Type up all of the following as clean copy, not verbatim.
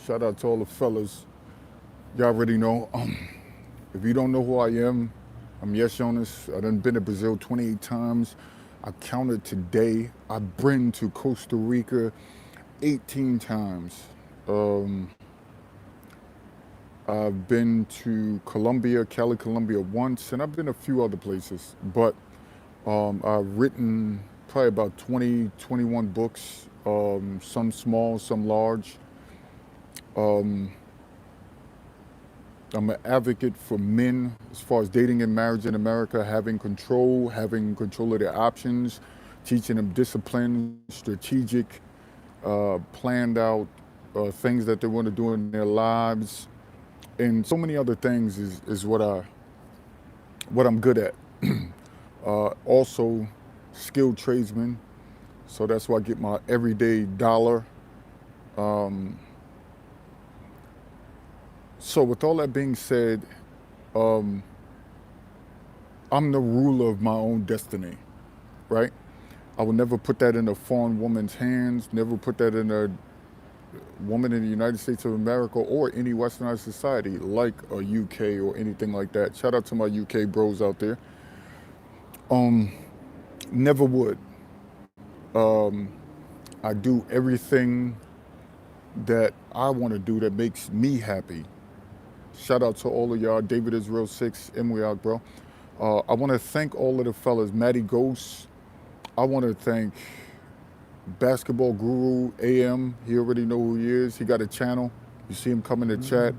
Shout out to all the fellas. Y'all already know. If you don't know who I am, I'm Yes Jonas. I done been to Brazil 28 times. I counted today. I've been to Costa Rica 18 times. Um, I've been to Colombia, Cali, Colombia once, and I've been a few other places. But I've written probably about 20, 21 books, some small, some large. Um, I'm an advocate for men as far as dating and marriage in America, having control of their options, teaching them discipline, strategic, planned out things that they want to do in their lives, and so many other things is what I'm good at. Also, skilled tradesman, so that's why I get my everyday dollar. Um, so with all that being said, um, I'm the ruler of my own destiny, right? I would never put that in a foreign woman's hands, never put that in a woman in the United States of America or any westernized society like a UK or anything like that. Shout out to my UK bros out there. Um, Never would. Um, I do everything that I want to do that makes me happy. Shout out to all of y'all. David Israel 6, MWWIOCBROTHERHOOD. I want to thank all of the fellas. Matty Ghost. I want to thank Basketball Guru AM. He already know who he is. He got a channel. You see him come in the chat.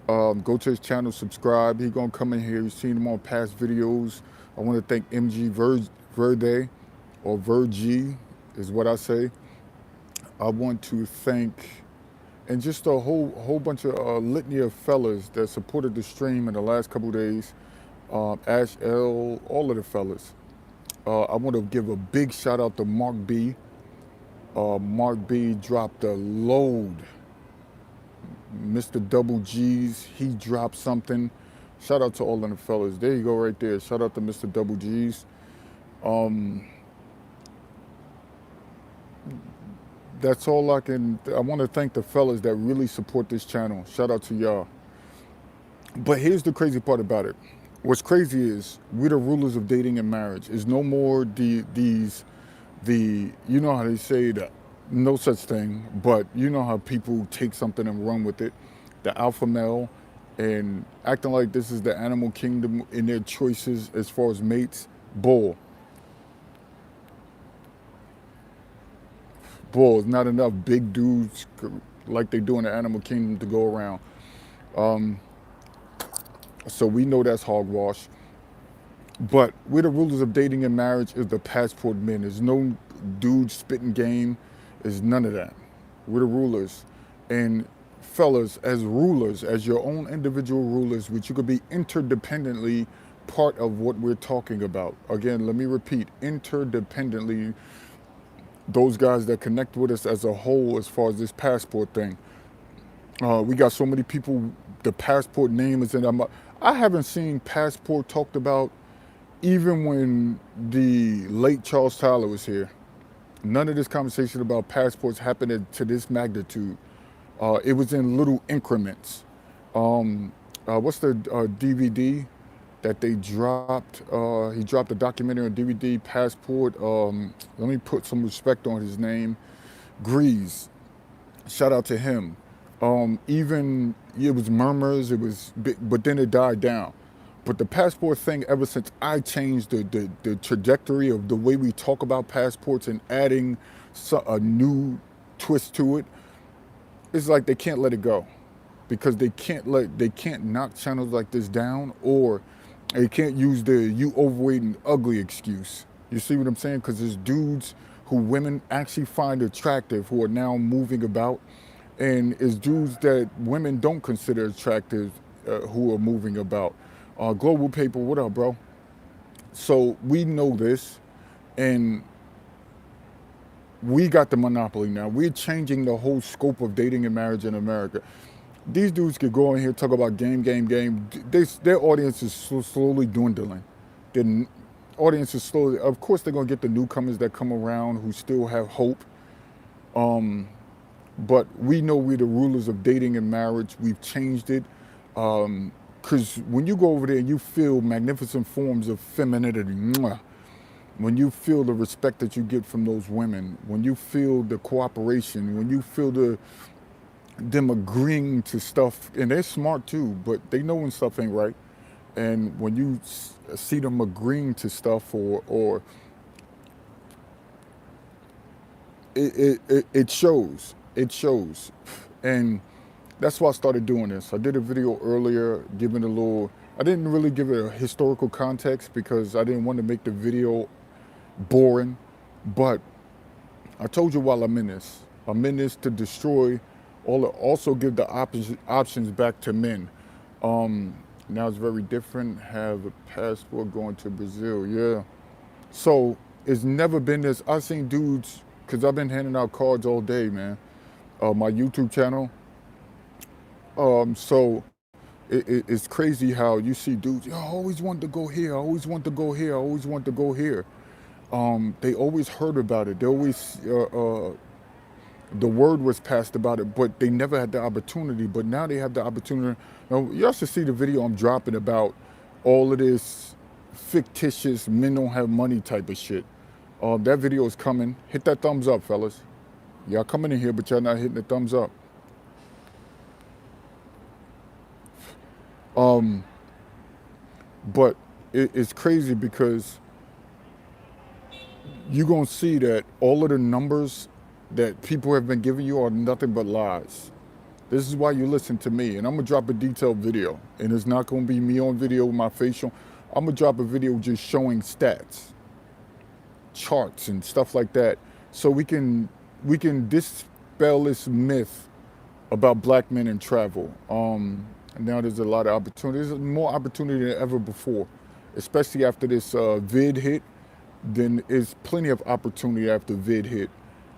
Go to his channel, subscribe. He gonna come in here. You've seen him on past videos. I want to thank Verde or Verg is what I say. I want to thank and just a whole bunch of litany of fellas that supported the stream in the last couple of days. Ash L, all of the fellas. I want to give a big shout out to Mark B. Mark B dropped a load. Mr. Double G's, he dropped something. Shout out to all of the fellas. There you go right there. Shout out to Mr. Double G's. Um, that's all I want to thank the fellas that really support this channel. Shout out to y'all. But here's the crazy part about it. What's crazy is we're the rulers of dating and marriage. It's no more you know how they say that no such thing, but you know how people take something and run with it. The alpha male and acting like this is the animal kingdom in their choices as far as mates. Bull. It's not enough big dudes like they do in the animal kingdom to go around. Um, so we know that's hogwash. But we're the rulers of dating and marriage is the passport men. There's no dude spitting game. There's none of that. We're the rulers. And fellas, as rulers, as your own individual rulers, which you could be interdependently part of what we're talking about. Again, let me repeat, interdependently, those guys that connect with us as a whole as far as this passport thing. We got so many people, the passport name is in. I haven't seen passport talked about even when the late Charles Tyler was here. None of this conversation about passports happened to this magnitude. It was in little increments. What's the DVD that they dropped? He dropped a documentary on DVD, Passport. Let me put some respect on his name. Grease. Shout out to him. Even it was murmurs, but then it died down. But the passport thing, ever since I changed the trajectory of the way we talk about passports and adding a new twist to it, it's like they can't let it go because they can't knock channels like this down, or they can't use the you overweight and ugly excuse. You see what I'm saying? Because there's dudes who women actually find attractive who are now moving about, and it's dudes that women don't consider attractive who are moving about. Global Paper, what up, bro? So we know this, and we got the monopoly now. We're changing the whole scope of dating and marriage in America. These dudes could go in here, talk about game. Their audience is slowly dwindling. Their audience is slowly, of course they're gonna get the newcomers that come around who still have hope. but we know we're the rulers of dating and marriage. We've changed it. Because when you go over there, you feel magnificent forms of femininity. Mwah. When you feel the respect that you get from those women, when you feel the cooperation, when you feel them agreeing to stuff, and they're smart too, but they know when stuff ain't right. And when you see them agreeing to stuff, or it shows. It shows. And that's why I started doing this. I did a video earlier giving a little, I didn't really give it a historical context because I didn't want to make the video boring. But I told you while I'm in this to destroy also give the options back to men. Now it's very different. Have a passport going to Brazil. Yeah. So it's never been this. I've seen dudes, because I've been handing out cards all day, man. My YouTube channel. So it's crazy how you see dudes, I always want to go here, I always want to go here, I always want to go here. They always heard about it. They always, the word was passed about it, but they never had the opportunity. But now they have the opportunity. Now, y'all should see the video I'm dropping about all of this fictitious men don't have money type of shit. That video is coming. Hit that thumbs up, fellas. Y'all coming in here, but y'all not hitting the thumbs up. But it's crazy because you're going to see that all of the numbers that people have been giving you are nothing but lies. This is why you listen to me. And I'm going to drop a detailed video. And it's not going to be me on video with my facial. I'm going to drop a video just showing stats, charts, and stuff like that. So we can dispel this myth about black men in travel. And now there's a lot of opportunities. There's more opportunity than ever before, especially after this vid hit. Then there's plenty of opportunity after vid hit.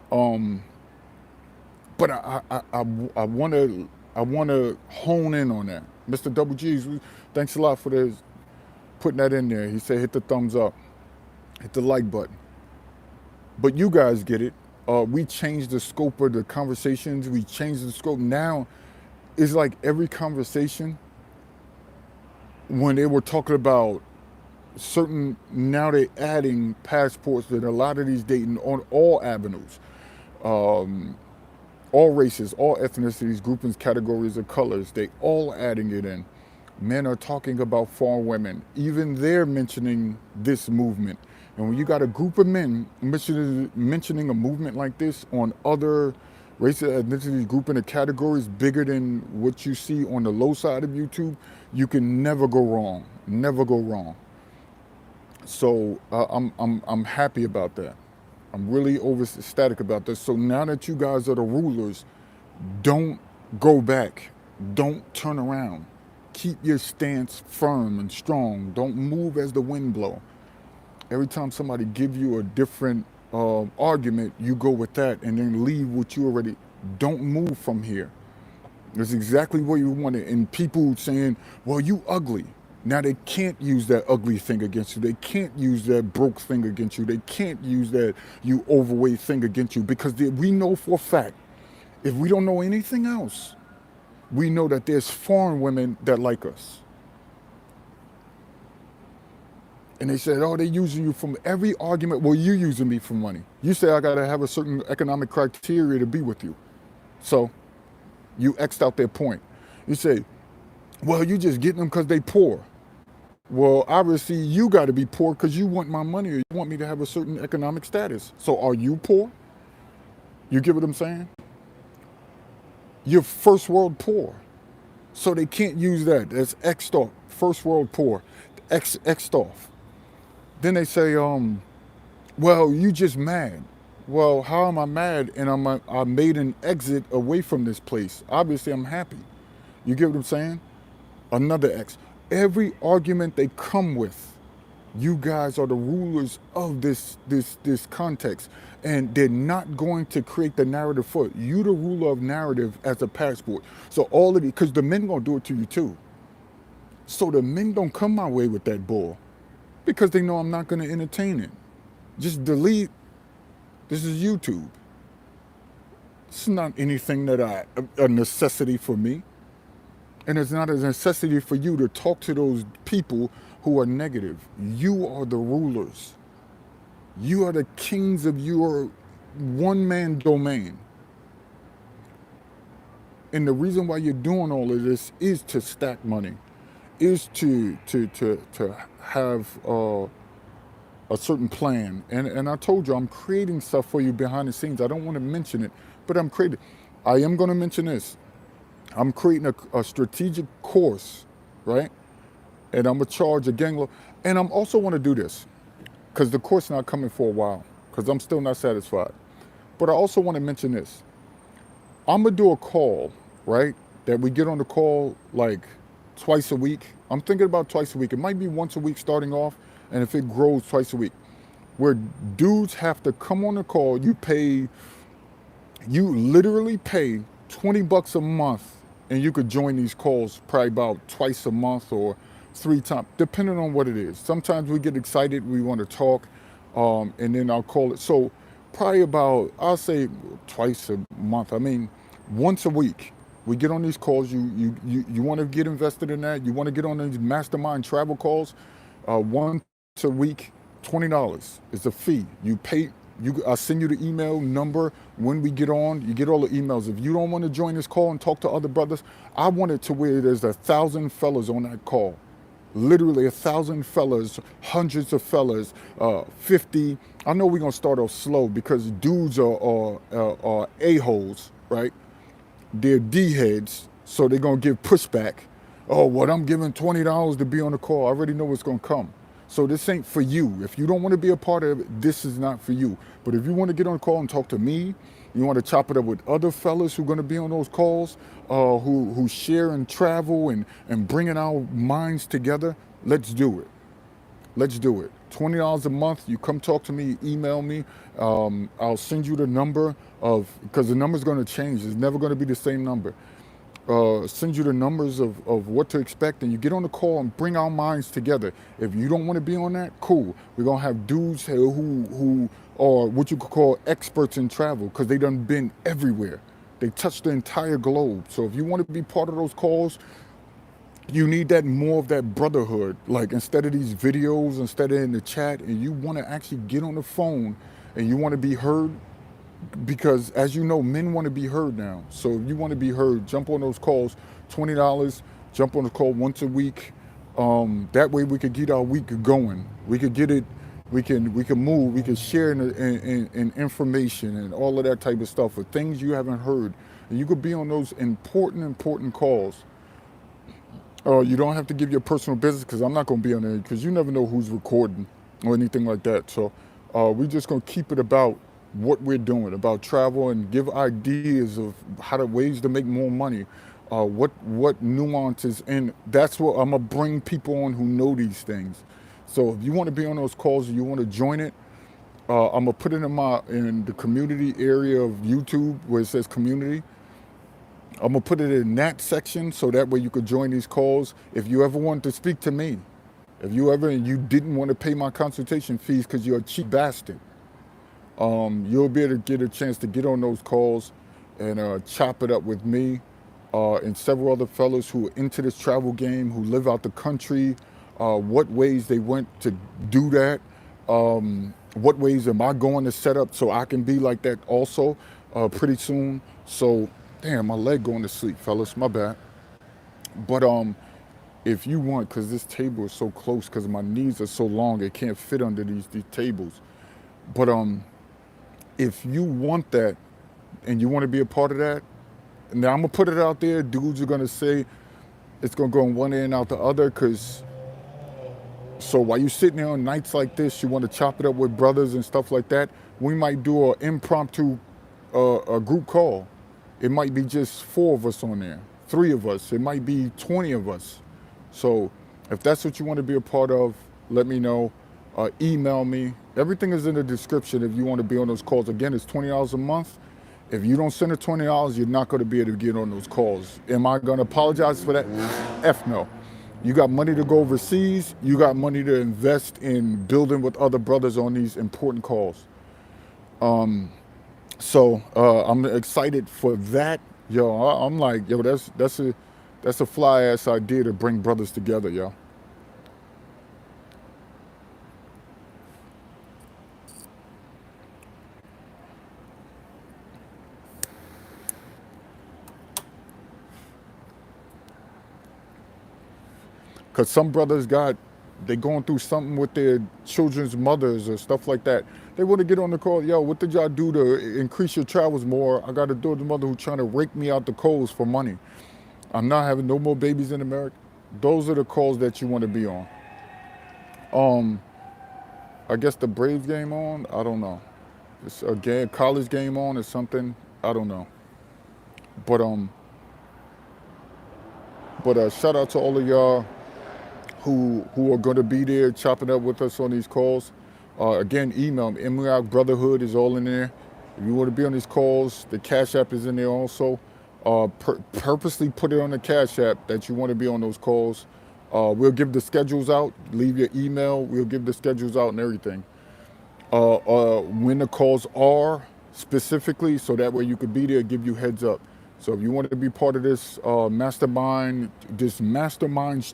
But I want to hone in on that. Mr. Double G's, thanks a lot for putting that in there. He said hit the thumbs up, hit the like button. But you guys get it. We changed the scope of the conversations. We changed the scope. Now it's like every conversation when they were talking about certain, now they're adding passports that a lot of these dating on all avenues, all races, all ethnicities, groupings, categories of colors, they all adding it in. Men are talking about foreign women. Even they're mentioning this movement. And when you got a group of men mentioning a movement like this on other races, ethnicities, grouping, and categories bigger than what you see on the low side of YouTube, you can never go wrong. Never go wrong. So I'm happy about that. I'm really ecstatic about this. So now that you guys are the rulers, don't go back. Don't turn around. Keep your stance firm and strong. Don't move as the wind blow. Every time somebody give you a different argument, you go with that and then leave what you already. Don't move from here. That's exactly what you wanted. And people saying, well, you ugly. Now they can't use that ugly thing against you. They can't use that broke thing against you. They can't use that you overweight thing against you, because we know for a fact, if we don't know anything else, we know that there's foreign women that like us. And they said, oh, they're using you from every argument. Well, you're using me for money. You say I got to have a certain economic criteria to be with you. So you X'd out their point. You say, well, you just getting them because they poor. Well, obviously you got to be poor because you want my money, or you want me to have a certain economic status. So are you poor? You get what I'm saying? You're first world poor. So they can't use that. That's X'd off. First world poor. X'd off. Then they say, well, you just mad. Well, how am I mad? And I made an exit away from this place. Obviously, I'm happy. You get what I'm saying? Another X. Every argument they come with, you guys are the rulers of this context. And they're not going to create the narrative for it. You the ruler of narrative as a passport. So all of it, because the men gonna do it to you too. So the men don't come my way with that bull, because they know I'm not gonna entertain it. Just delete. This is YouTube. It's not anything that a necessity for me. And it's not a necessity for you to talk to those people who are negative. You are the rulers. You are the kings of your one-man domain. And the reason why you're doing all of this is to stack money, is to have a certain plan. And I told you, I'm creating stuff for you behind the scenes. I don't want to mention it, but I'm creating. I am going to mention this. I'm creating a strategic course, right? And I'm going to charge a gang. And I'm also want to do this because the course not coming for a while because I'm still not satisfied. But I also want to mention this. I'm going to do a call, right? That we get on the call like twice a week. I'm thinking about twice a week. It might be once a week starting off. And if it grows, twice a week. Where dudes have to come on the call. You literally pay $20 a month. And you could join these calls probably about twice a month or 3 times, depending on what it is. Sometimes we get excited, we want to talk, and then I'll call it. So probably about, I'll say twice a month. I mean, once a week. We get on these calls. You want to get invested in that. You want to get on these mastermind travel calls. Once a week, $20 is the fee. You pay. I'll send you the email number when we get on. You get all the emails. If you don't want to join this call and talk to other brothers, I want it to where there's 1,000 fellas on that call. Literally 1,000 fellas, hundreds of fellas, 50. I know we're going to start off slow because dudes are a-holes, right? They're D-heads, so they're going to give pushback. Oh, what, I'm giving $20 to be on the call. I already know what's going to come. So this ain't for you. If you don't want to be a part of it, this is not for you. But if you want to get on the call and talk to me, you want to chop it up with other fellas who are going to be on those calls, who share and travel and bringing our minds together, let's do it. Let's do it. $20 a month. You come talk to me, email me. I'll send you the number because the number's going to change. It's never going to be the same number. Send you the numbers of what to expect, and you get on the call and bring our minds together. If you don't want to be on that, cool. We're going to have dudes who are what you could call experts in travel because they done been everywhere. They touched the entire globe. So if you want to be part of those calls, you need that more of that brotherhood. Like instead of these videos, instead of in the chat, and you want to actually get on the phone and you want to be heard, because as you know, men want to be heard now. So if you want to be heard, jump on those calls, $20, jump on the call once a week. That way we could get our week going. We could get it, we can move, we can share in information and all of that type of stuff for things you haven't heard. And you could be on those important calls. You don't have to give your personal business because I'm not going to be on there because you never know who's recording or anything like that. So we're just going to keep it about what we're doing, about travel, and give ideas of ways to make more money, what nuances, and that's what I'm gonna bring people on who know these things. So if you want to be on those calls and you want to join it, I'm gonna put it in the community area of YouTube where it says community. I'm gonna put it in that section so that way you could join these calls. If you ever want to speak to me, if you didn't want to pay my consultation fees because you're a cheap bastard, you'll be able to get a chance to get on those calls and chop it up with me and several other fellows who are into this travel game, who live out the country, what ways they went to do that, what ways am I going to set up so I can be like that also pretty soon. So, damn, my leg going to sleep, fellas, my bad. But if you want, because this table is so close, because my knees are so long, it can't fit under these tables. But if you want that and you want to be a part of that, now I'm going to put it out there. Dudes are going to say it's going to go in one ear and out the other so while you're sitting there on nights like this, you want to chop it up with brothers and stuff like that, we might do an impromptu a group call. It might be just 4 of us on there, 3 of us. It might be 20 of us. So if that's what you want to be a part of, let me know. Email me. Everything is in the description if you want to be on those calls. Again, it's $20 a month. If you don't send the $20, you're not going to be able to get on those calls. Am I going to apologize for that? F no. You got money to go overseas. You got money to invest in building with other brothers on these important calls. So I'm excited for that. Yo, I'm like, yo, that's a fly ass idea to bring brothers together, yo. Cause some brothers they going through something with their children's mothers or stuff like that. They want to get on the call. Yo, what did y'all do to increase your travels more? I got a daughter's mother who's trying to rake me out the coals for money. I'm not having no more babies in America. Those are the calls that you want to be on. Um, I guess the Braves game on. I don't know. It's a game, college game on or something. I don't know. But shout out to all of y'all who are going to be there chopping up with us on these calls. Again, email me. MWWIOCBROTHERHOOD is all in there. If you want to be on these calls, the Cash App is in there also. Purposely put it on the Cash App that you want to be on those calls. We'll give the schedules out. Leave your email. We'll give the schedules out and everything. When the calls are specifically, so that way you could be there, give you heads up. So if you want to be part of this mastermind's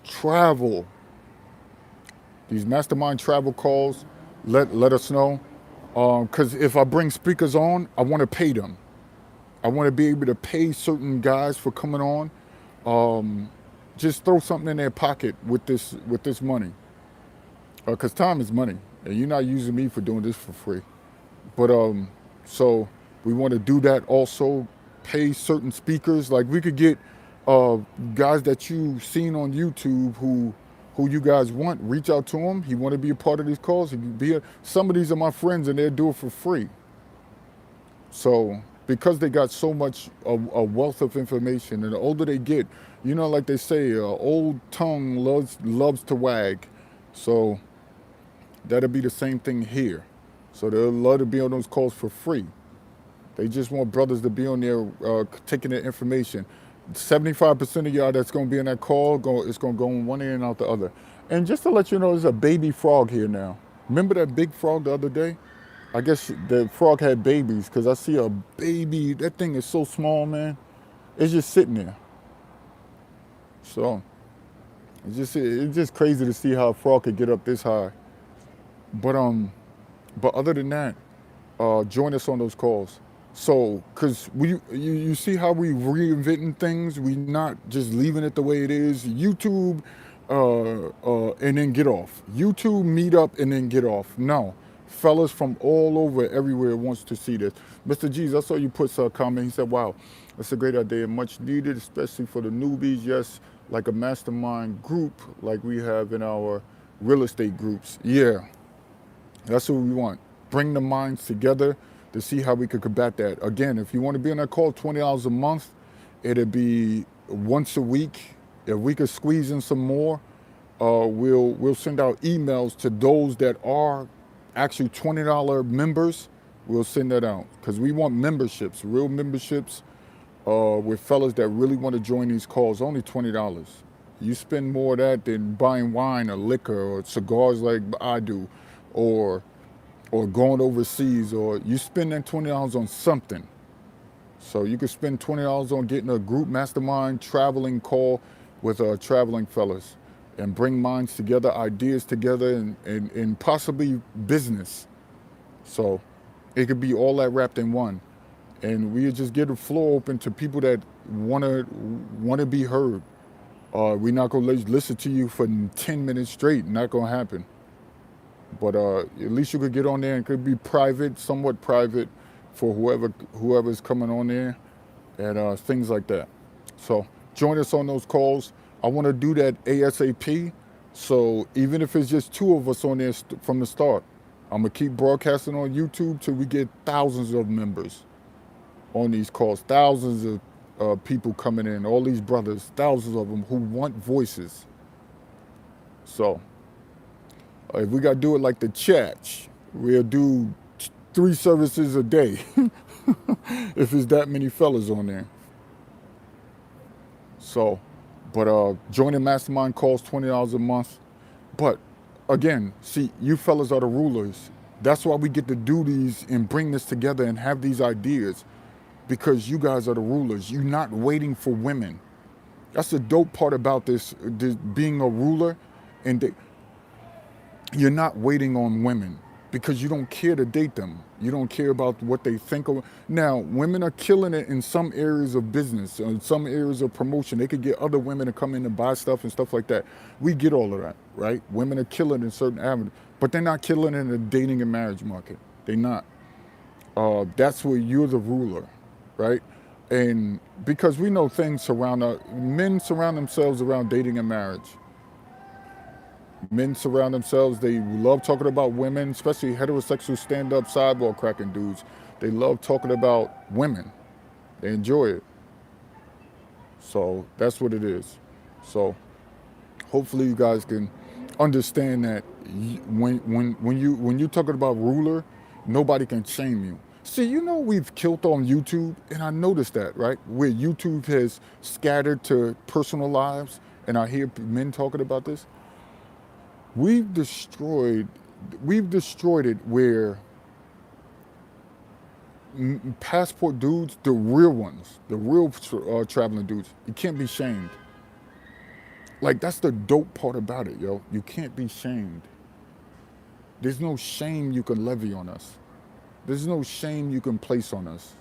travel, these mastermind travel calls, let us know. Because if I bring speakers on, I want to pay them. I want to be able to pay certain guys for coming on. Just throw something in their pocket with this money. Because time is money, and you're not using me for doing this for free. But so we want to do that also. Pay certain speakers. Like we could get guys that you've seen on YouTube who you guys want. Reach out to him. He want to be a part of these calls. He can some of these are my friends, and they'll do it for free. So because they got so much a wealth of information, and the older they get, like they say, old tongue loves to wag. So that'll be the same thing here. So they'll love to be on those calls for free. They just want brothers to be on there taking their information. 75% of y'all that's going to be in that call, it's going to go in one ear and out the other. And just to let you know, there's a baby frog here now. Remember that big frog the other day? I guess the frog had babies because I see a baby. That thing is so small, man. It's just sitting there. So it's just crazy to see how a frog could get up this high. But other than that, join us on those calls. So, because you see how we reinventing things, we not just leaving it the way it is. YouTube, and then get off. YouTube, meet up, and then get off. No, fellas from all over, everywhere wants to see this. Mr. G's, I saw you put a comment. He said, "Wow, that's a great idea, much needed, especially for the newbies. Yes, like a mastermind group, like we have in our real estate groups. Yeah, that's what we want. Bring the minds together to see how we could combat that. Again, if you want to be on that call, $20 a month. It'll be once a week. If we could squeeze in some more, we'll send out emails to those that are actually $20 members. We'll send that out because we want memberships, real memberships, with fellas that really want to join these calls. Only $20. You spend more of that than buying wine or liquor or cigars like I do, or going overseas, or you spend that $20 on something. So you could spend $20 on getting a group mastermind traveling call with traveling fellas and bring minds together, ideas together, and possibly business. So it could be all that wrapped in one. And we just get the floor open to people that wanna be heard. We're not gonna listen to you for 10 minutes straight. Not gonna happen. But at least you could get on there, and it could be private, somewhat private, for whoever's coming on there, and things like that. So join us on those calls. I want to do that ASAP. So even if it's just two of us on there from the start, I'm gonna keep broadcasting on YouTube till we get thousands of members on these calls, thousands of people coming in, all these brothers, thousands of them who want voices. So if we got to do it like the church, we'll do 3 services a day if it's that many fellas on there. So, but joining mastermind calls $20 a month. But again, see, you fellas are the rulers. That's why we get to do these and bring this together and have these ideas, because you guys are the rulers. You're not waiting for women. That's the dope part about this being a ruler, and you're not waiting on women because you don't care to date them. You don't care about what they think of. Now, women are killing it in some areas of business, in some areas of promotion. They could get other women to come in and buy stuff and stuff like that. We get all of that, right? Women are killing in certain avenues, but they're not killing in the dating and marriage market. They're not. That's where you're the ruler, right? And because we know things men surround themselves around dating and marriage. Men surround themselves. They love talking about women, especially heterosexual stand-up sidewalk cracking dudes. They love talking about women. They enjoy it. So that's what it is. So hopefully you guys can understand that when you're talking about ruler, nobody can shame you. See, we've killed on YouTube, and I noticed that, right? Where YouTube has scattered to personal lives, and I hear men talking about this. We've destroyed it where passport dudes, the real ones, the real traveling dudes, you can't be shamed. Like, that's the dope part about it, yo. You can't be shamed. There's no shame you can levy on us. There's no shame you can place on us.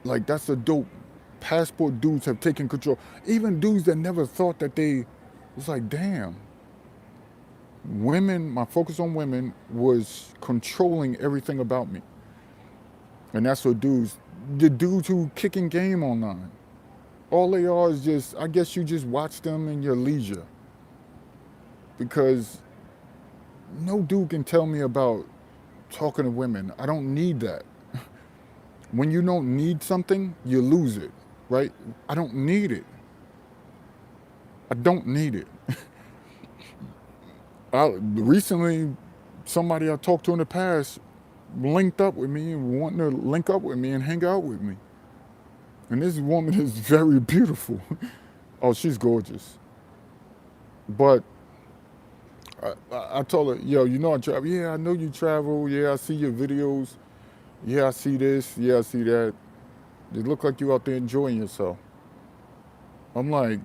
Like, that's the dope. Passport dudes have taken control. Even dudes that never thought that it's like, damn. Women, my focus on women was controlling everything about me. And that's what the dudes who kicking game online. All they are is just, I guess you just watch them in your leisure. Because no dude can tell me about talking to women. I don't need that. When you don't need something, you lose it, right? I don't need it. I don't need it. Recently, somebody I talked to in the past linked up with me and wanting to link up with me and hang out with me. And this woman is very beautiful. Oh, she's gorgeous. But I told her, yo, I travel. Yeah, I know you travel. Yeah, I see your videos. Yeah, I see this. Yeah, I see that. It look like you out there enjoying yourself. I'm like,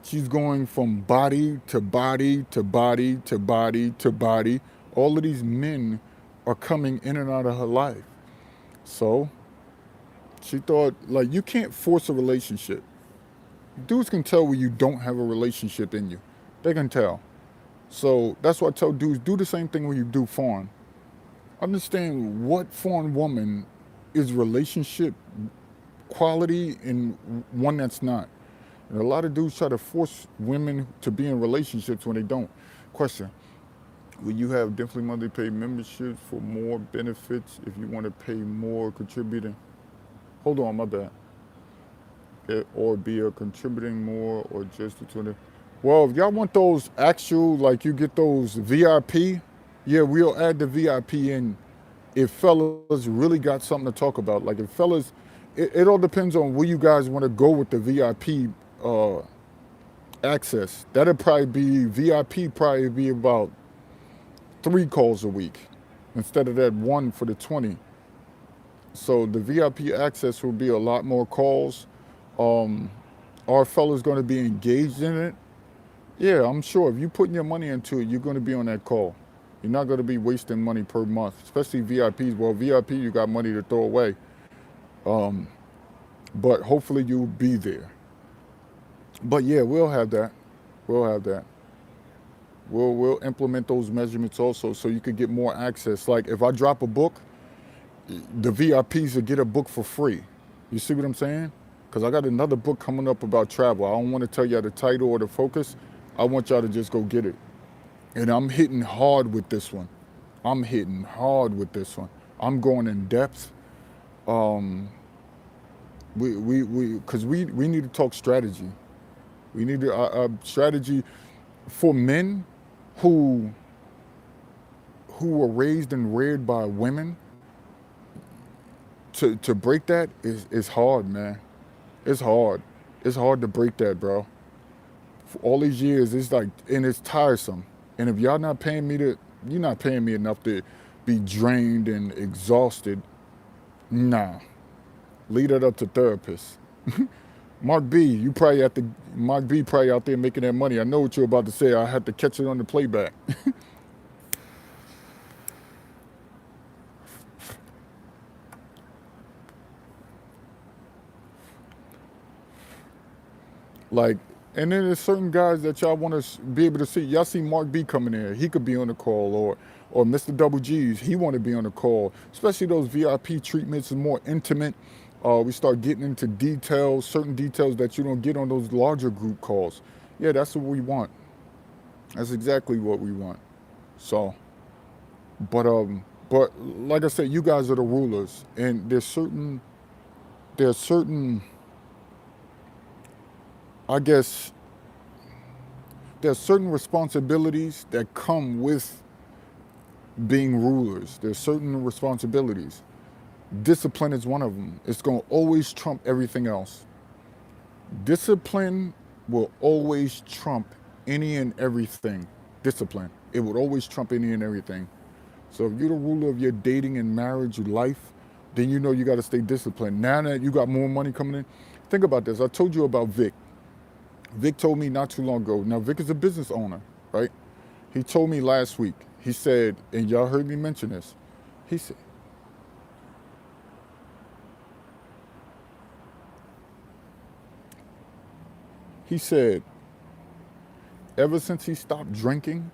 she's going from body to body to body to body to body. All of these men are coming in and out of her life. So she thought, like, you can't force a relationship. Dudes can tell when you don't have a relationship in you. They can tell. So that's why I tell dudes, do the same thing when you do foreign. Understand what foreign woman is relationship quality and one that's not. And a lot of dudes try to force women to be in relationships when they don't. Question: will you have definitely monthly paid memberships for more benefits if you want to pay more contributing? Hold on, my bad. Or be a contributing more or just a 20. Well, if y'all want those actual, like you get those VIP, yeah, we'll add the VIP in if fellas really got something to talk about. Like if fellas, it all depends on where you guys want to go with the VIP access. That'll probably be, VIP probably be about 3 calls a week instead of that 1 for the 20. So the VIP access will be a lot more calls. Our fellas going to be engaged in it. Yeah, I'm sure if you're putting your money into it, you're going to be on that call. You're not going to be wasting money per month, especially VIPs. Well, VIP, you got money to throw away. But hopefully you'll be there. But yeah, we'll have that. We'll have that. We'll implement those measurements also so you could get more access. Like if I drop a book, the VIPs will get a book for free. You see what I'm saying? Because I got another book coming up about travel. I don't want to tell you the title or the focus. I want y'all to just go get it. And I'm hitting hard with this one. I'm hitting hard with this one. I'm going in depth. Because we need to talk strategy. We need a strategy for men who were raised and reared by women. To break that is hard, man. It's hard. It's hard to break that, bro. For all these years, it's like, and it's tiresome. And if y'all not paying me you're not paying me enough to be drained and exhausted, nah. Leave that up to therapists. Mark B, Mark B probably out there making that money. I know what you're about to say. I had to catch it on the playback. Like, and then there's certain guys that y'all want to be able to see. Y'all see Mark B coming in. He could be on the call, or Mr. Double G's. He want to be on the call. Especially those VIP treatments is more intimate. We start getting into details, certain details that you don't get on those larger group calls. Yeah, that's what we want. That's exactly what we want. So, but like I said, you guys are the rulers, and there's certain, I guess, there's certain responsibilities that come with being rulers. There's certain responsibilities. Discipline is one of them. It's going to always trump everything else. Discipline will always trump any and everything. Discipline. It would always trump any and everything. So if you're the ruler of your dating and marriage life, then you know you got to stay disciplined. Now that you got more money coming in, think about this. I told you about Vic. Vic told me not too long ago. Now, Vic is a business owner, right? He told me last week. He said, and y'all heard me mention this. He said, He said, ever since he stopped drinking,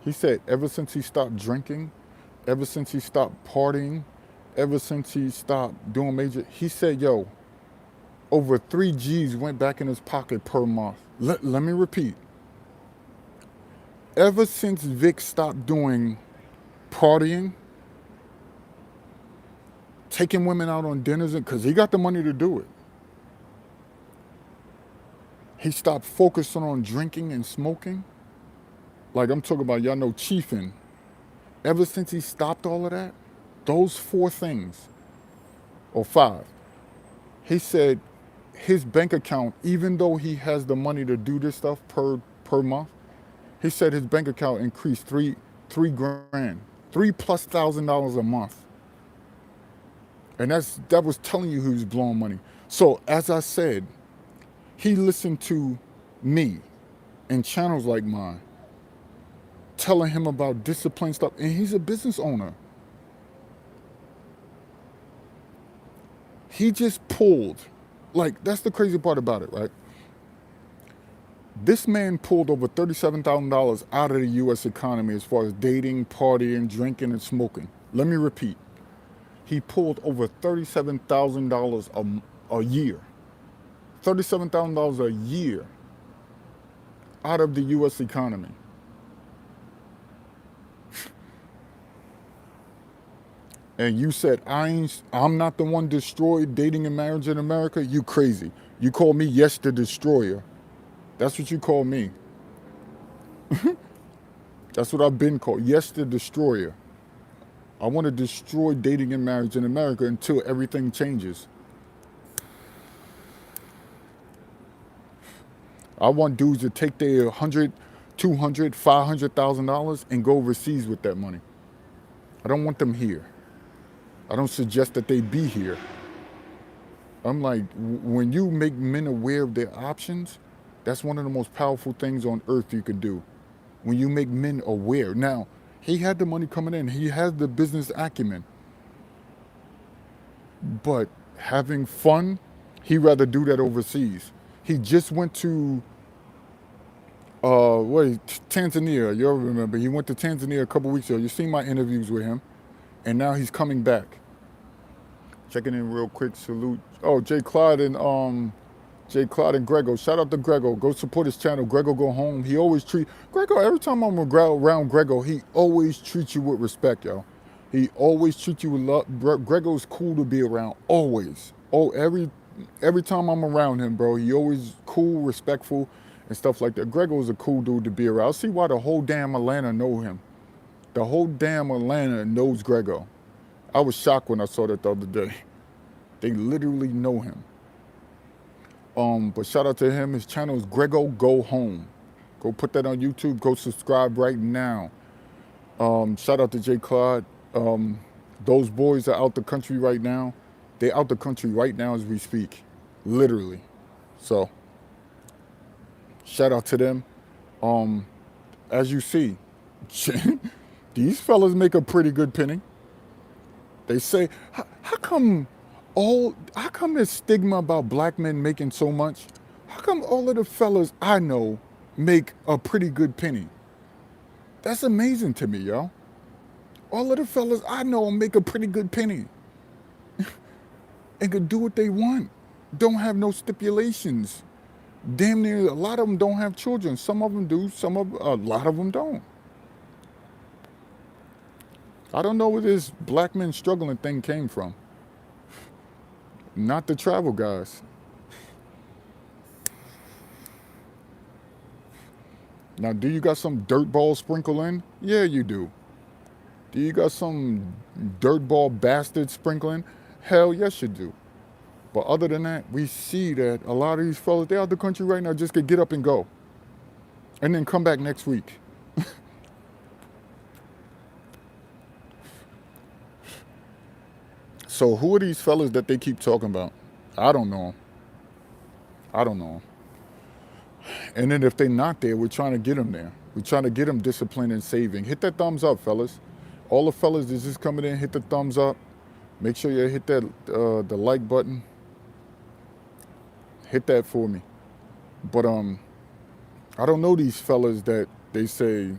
he said, ever since he stopped drinking, ever since he stopped partying, ever since he stopped doing major, he said, yo, over 3 G's went back in his pocket per month. Let me repeat. Ever since Vic stopped doing partying, taking women out on dinners, because he got the money to do it. He stopped focusing on drinking and smoking. Like I'm talking about, y'all know chiefing. Ever since he stopped all of that, those 4 things, or 5, he said his bank account, even though he has the money to do this stuff per month, he said his bank account increased three grand, $3,000+ a month. And that was telling you he was blowing money. So as I said, he listened to me and channels like mine, telling him about discipline stuff. And he's a business owner. He just pulled, like, that's the crazy part about it, right? This man pulled over $37,000 out of the U.S. economy as far as dating, partying, drinking, and smoking. Let me repeat. He pulled over $37,000 a year. $37,000 a year out of the U.S. economy. And you said, I'm not the one destroyed dating and marriage in America? You crazy. You call me Yes the Destroyer. That's what you call me. That's what I've been called. Yes the Destroyer. I want to destroy dating and marriage in America until everything changes. I want dudes to take their $100,000, $200,000, $500,000 and go overseas with that money. I don't want them here. I don't suggest that they be here. I'm like, when you make men aware of their options, that's one of the most powerful things on earth you can do. When you make men aware. Now, he had the money coming in. He has the business acumen. But having fun, he'd rather do that overseas. He just went to Tanzania. You'll remember. He went to Tanzania a couple weeks ago. You seen my interviews with him. And now he's coming back. Checking in real quick. Salute. Oh, Jay Clyde and Grego. Shout out to Grego. Go support his channel. Grego go home. He always Grego, every time I'm around Grego, he always treats you with respect, yo. He always treats you with love. Grego's cool to be around. Always. Oh, every time I'm around him, bro, he always cool, respectful, and stuff like that. Grego's a cool dude to be around. I see why the whole damn Atlanta know him. The whole damn Atlanta knows Grego. I was shocked when I saw that the other day. They literally know him. But shout out to him. His channel is Grego Go Home. Go put that on YouTube. Go subscribe right now. Shout out to J. Claude. Those boys are out the country right now. They out the country right now as we speak, literally. So shout out to them. As you see, these fellas make a pretty good penny. They say, how come this stigma about black men making so much? How come all of the fellas I know make a pretty good penny? That's amazing to me, yo. All of the fellas I know make a pretty good penny and can do what they want. Don't have no stipulations. Damn near a lot of them don't have children. Some of them do. A lot of them don't. I don't know where this black men struggling thing came from. Not the travel guys. Now, do you got some dirtball sprinkle in? Yeah, you do. Do you got some dirtball bastard sprinkling? Hell yes, you do. But other than that, we see that a lot of these fellas, they out the country right now, just could get up and go. And then come back next week. So who are these fellas that they keep talking about? I don't know. I don't know. And then if they're not there, we're trying to get them there. We're trying to get them disciplined and saving. Hit that thumbs up, fellas. All the fellas that's just coming in, hit the thumbs up. Make sure you hit that the like button. Hit that for me. But I don't know these fellas that they say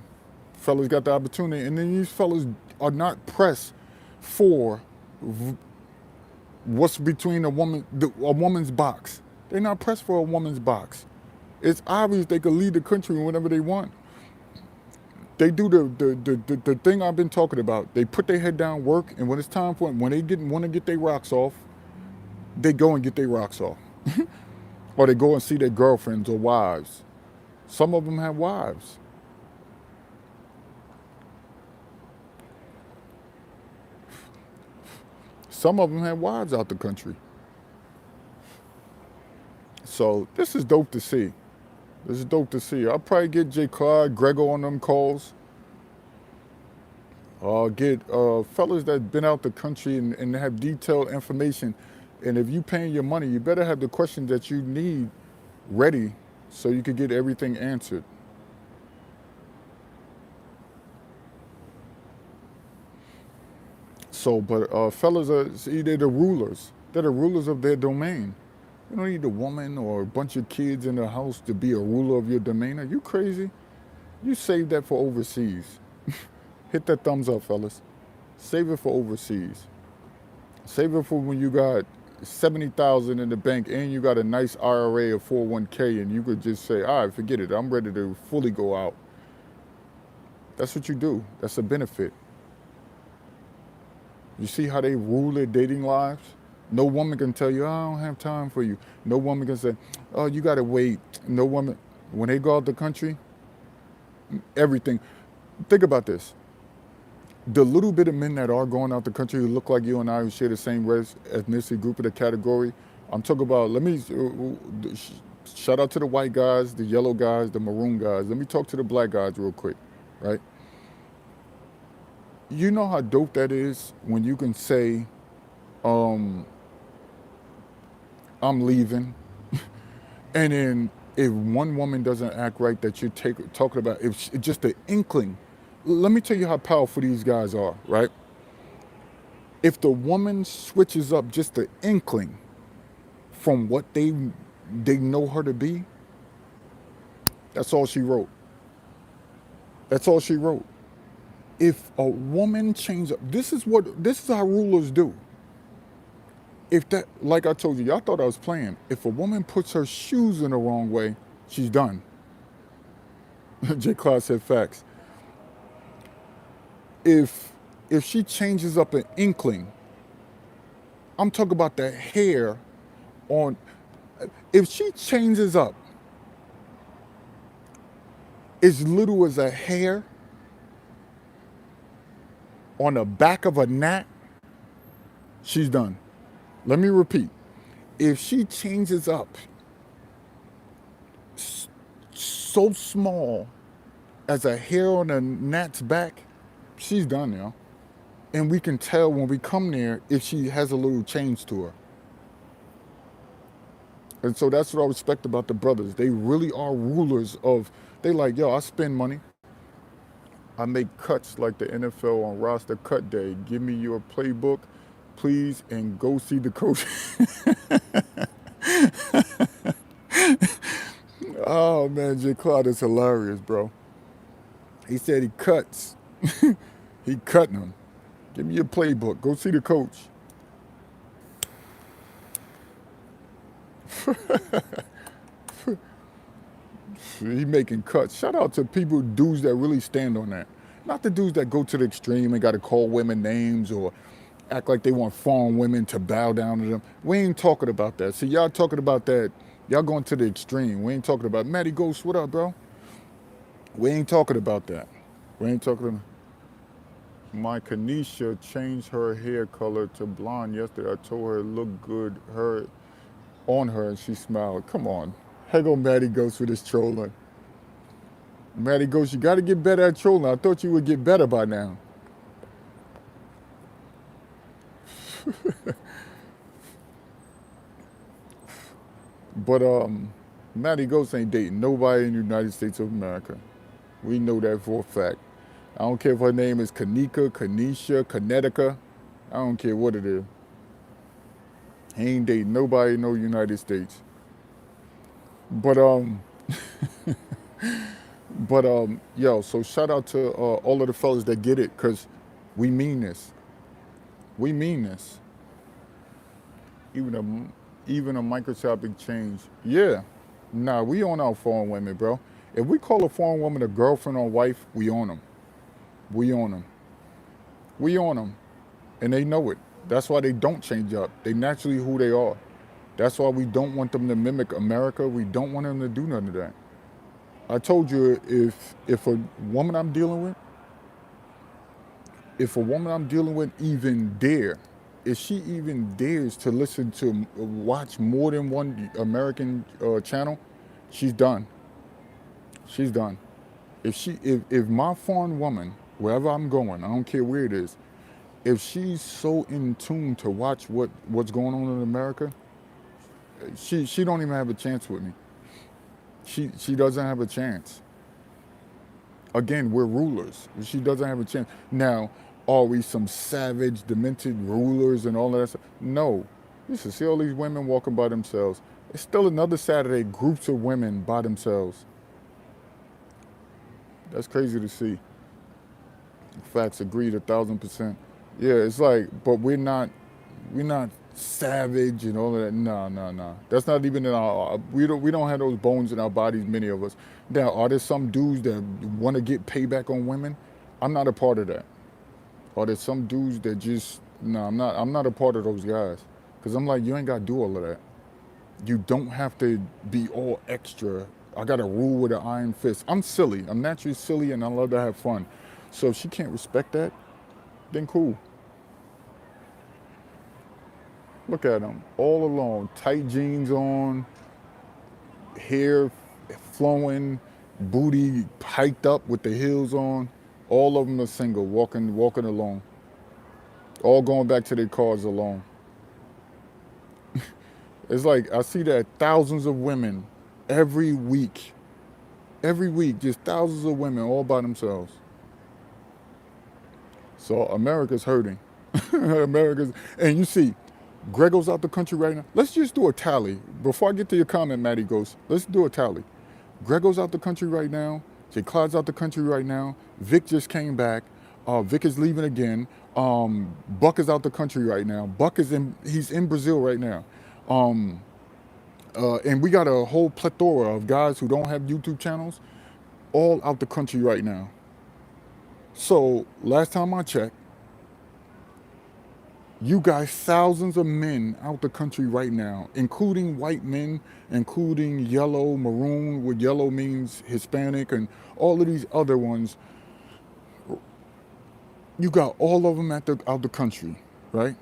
fellas got the opportunity, and then these fellas are not pressed for what's between a woman's box. They're not pressed for a woman's box. It's obvious they could lead the country whenever they want. They do the thing I've been talking about. They put their head down, work, and when it's time for it, when they didn't want to get their rocks off, they go and get their rocks off. Or they go and see their girlfriends or wives. Some of them have wives. Some of them have wives out the country. So this is dope to see. This is dope to see. I'll probably get J. Claude, Grego on them calls. Get fellas that been out the country and have detailed information. And if you paying your money, you better have the questions that you need ready so you can get everything answered. So, but fellas they're the rulers. They're the rulers of their domain. You don't need a woman or a bunch of kids in the house to be a ruler of your domain. Are you crazy? You save that for overseas. Hit that thumbs up, fellas. Save it for overseas. Save it for when you got 70,000 in the bank and you got a nice IRA or 401k and you could just say, all right, forget it. I'm ready to fully go out. That's what you do. That's a benefit. You see how they rule their dating lives? No woman can tell you, oh, I don't have time for you. No woman can say, oh, you got to wait. No woman, when they go out the country, everything. Think about this. The little bit of men that are going out the country who look like you and I, who share the same race, ethnicity, group of the category, I'm talking about, shout out to the white guys, the yellow guys, the maroon guys. Let me talk to the black guys real quick, right? You know how dope that is when you can say, I'm leaving. And then if one woman doesn't act right that you're talking about, if it's just an inkling. Let me tell you how powerful these guys are, right? If the woman switches up just an inkling from what they know her to be, that's all she wrote. That's all she wrote. If a woman changes up, this is how rulers do. If that, like I told you, y'all thought I was playing. If a woman puts her shoes in the wrong way, she's done. J. Claude said facts. If she changes up an inkling, I'm talking about the hair on, if she changes up as little as a hair on the back of a gnat, she's done. Let me repeat. If she changes up s- so small as a hair on a gnat's back, she's done, yo. And we can tell when we come there if she has a little change to her. And so that's what I respect about the brothers. They really are rulers of, they like, yo, I spend money. I make cuts like the NFL on roster cut day. Give me your playbook, please, and go see the coach. Oh man, J. Claude is hilarious, bro. He said he cuts. He cutting them. Give me your playbook. Go see the coach. He making cuts. Shout out to people, dudes that really stand on that. Not the dudes that go to the extreme and got to call women names or act like they want foreign women to bow down to them. We ain't talking about that. See, y'all talking about that. Y'all going to the extreme. We ain't talking about Matty Ghost. What up, bro? We ain't talking about that. We ain't talking about. My Kanisha changed her hair color to blonde yesterday. I told her it looked good her on her and she smiled. Come on. Here go Matty Ghost with his trolling. Matty Ghost, you got to get better at trolling. I thought you would get better by now. But Matty Ghost ain't dating nobody in the United States of America. We know that for a fact. I don't care if her name is Kanika, Kanisha, Kanetica. I don't care what it is. He ain't dating nobody in no United States. But yo, so shout out to all of the fellas that get it, cause we mean this. We mean this. Even a microscopic change. Yeah. Nah, we on our foreign women, bro. If we call a foreign woman a girlfriend or wife, we on them. We on them. We on them. And they know it. That's why they don't change up. They naturally who they are. That's why we don't want them to mimic America. We don't want them to do none of that. I told you if a woman I'm dealing with, if a woman I'm dealing with even dare, if she even dares to listen to watch more than one American channel, she's done. She's done. If my foreign woman, wherever I'm going, I don't care where it is, if she's so in tune to watch what's going on in America, she don't even have a chance with me. She doesn't have a chance. Again, we're rulers. She doesn't have a chance. Now, are we some savage, demented rulers and all of that stuff? No. You should see all these women walking by themselves. It's still another Saturday, groups of women by themselves. That's crazy to see. Facts agreed 1,000%. Yeah, it's like, but we're not savage and all of that. No, no, no. That's not even in our. We don't have those bones in our bodies. Many of us. Now, are there some dudes that want to get payback on women? I'm not a part of that. Are there some dudes that just no? I'm not a part of those guys. Cause I'm like, you ain't got to do all of that. You don't have to be all extra. I got to rule with an iron fist. I'm silly. I'm naturally silly, and I love to have fun. So if she can't respect that, then cool. Look at them, all alone, tight jeans on, hair flowing, booty hiked up with the heels on. All of them are single, walking alone. All going back to their cars alone. It's like I see that thousands of women every week. Every week, just thousands of women all by themselves. So America's hurting. And you see, Grego's out the country right now. Let's just do a tally. Before I get to your comment, Matty Ghost, let's do a tally. Grego's out the country right now. J. Clyde's out the country right now. Vic just came back. Vic is leaving again. Buck is out the country right now. He's in Brazil right now. And we got a whole plethora of guys who don't have YouTube channels all out the country right now. So last time I checked, you got thousands of men out the country right now, including white men, including yellow, maroon, what yellow means Hispanic, and all of these other ones. You got all of them out the country, right?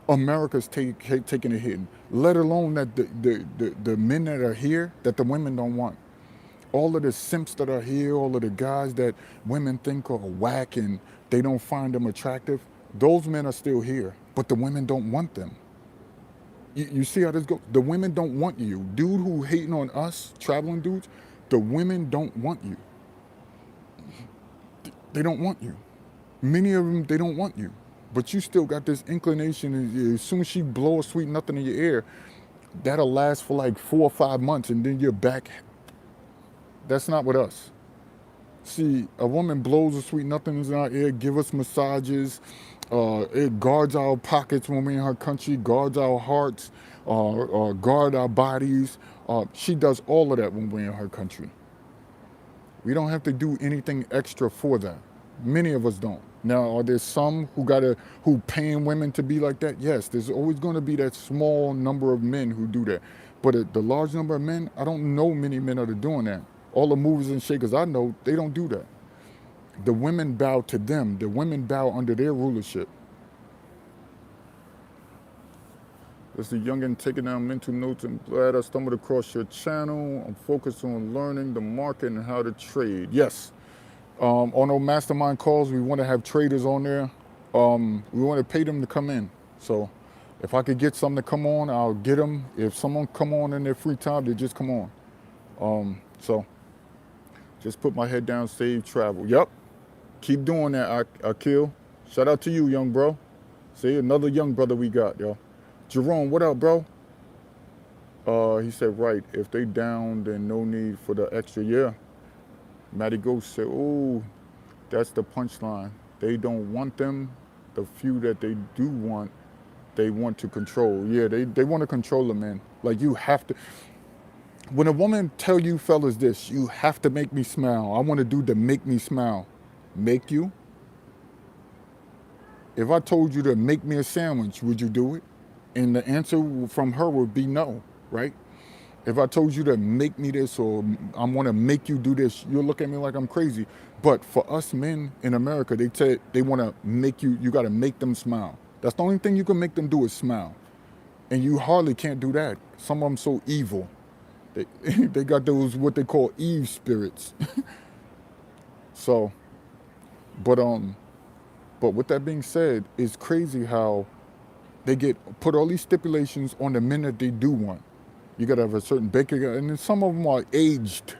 America's taking a hit, let alone that the men that are here that the women don't want. All of the simps that are here, all of the guys that women think are whack and they don't find them attractive, those men are still here, but the women don't want them. You see how this goes? The women don't want you. Dude who hating on us, traveling dudes, the women don't want you. They don't want you. Many of them, they don't want you. But you still got this inclination. As soon as she blow a sweet nothing in your ear, that'll last for like 4 or 5 months and then you're back. That's not with us. See, a woman blows a sweet nothings in our ear, give us massages. It guards our pockets when we're in her country, guards our hearts, guard our bodies. She does all of that when we're in her country. We don't have to do anything extra for that. Many of us don't. Now, are there some who paying women to be like that? Yes, there's always going to be that small number of men who do that. But the large number of men, I don't know many men that are doing that. All the movers and shakers I know, they don't do that. The women bow to them. The women bow under their rulership. This is a youngin' taking down mental notes. I'm glad I stumbled across your channel. I'm focused on learning the market and how to trade. Yes. On our mastermind calls, we want to have traders on there. We want to pay them to come in. So if I could get some to come on, I'll get them. If someone come on in their free time, they just come on. So just put my head down, save travel. Yep. Keep doing that, Akil. Shout out to you, young bro. See, another young brother we got, yo. Jerome, what up, bro? He said, right, if they down, then no need for the extra. Yeah. Matty Ghost said, oh, that's the punchline. They don't want them. The few that they do want, they want to control. Yeah, they want to control them, man. Like, you have to. When a woman tell you fellas this, you have to make me smile. I want to do the make me smile. Make you? If I told you to make me a sandwich, would you do it? And the answer from her would be no, right? If I told you to make me this or I want to make you do this, you'll look at me like I'm crazy. But for us men in America, they want to make you got to make them smile. That's the only thing you can make them do is smile. And you hardly can't do that. Some of them so evil. They got those, what they call Eve spirits. So, but with that being said, it's crazy how they put all these stipulations on the men that they do want. You gotta have a certain baker, and then some of them are aged.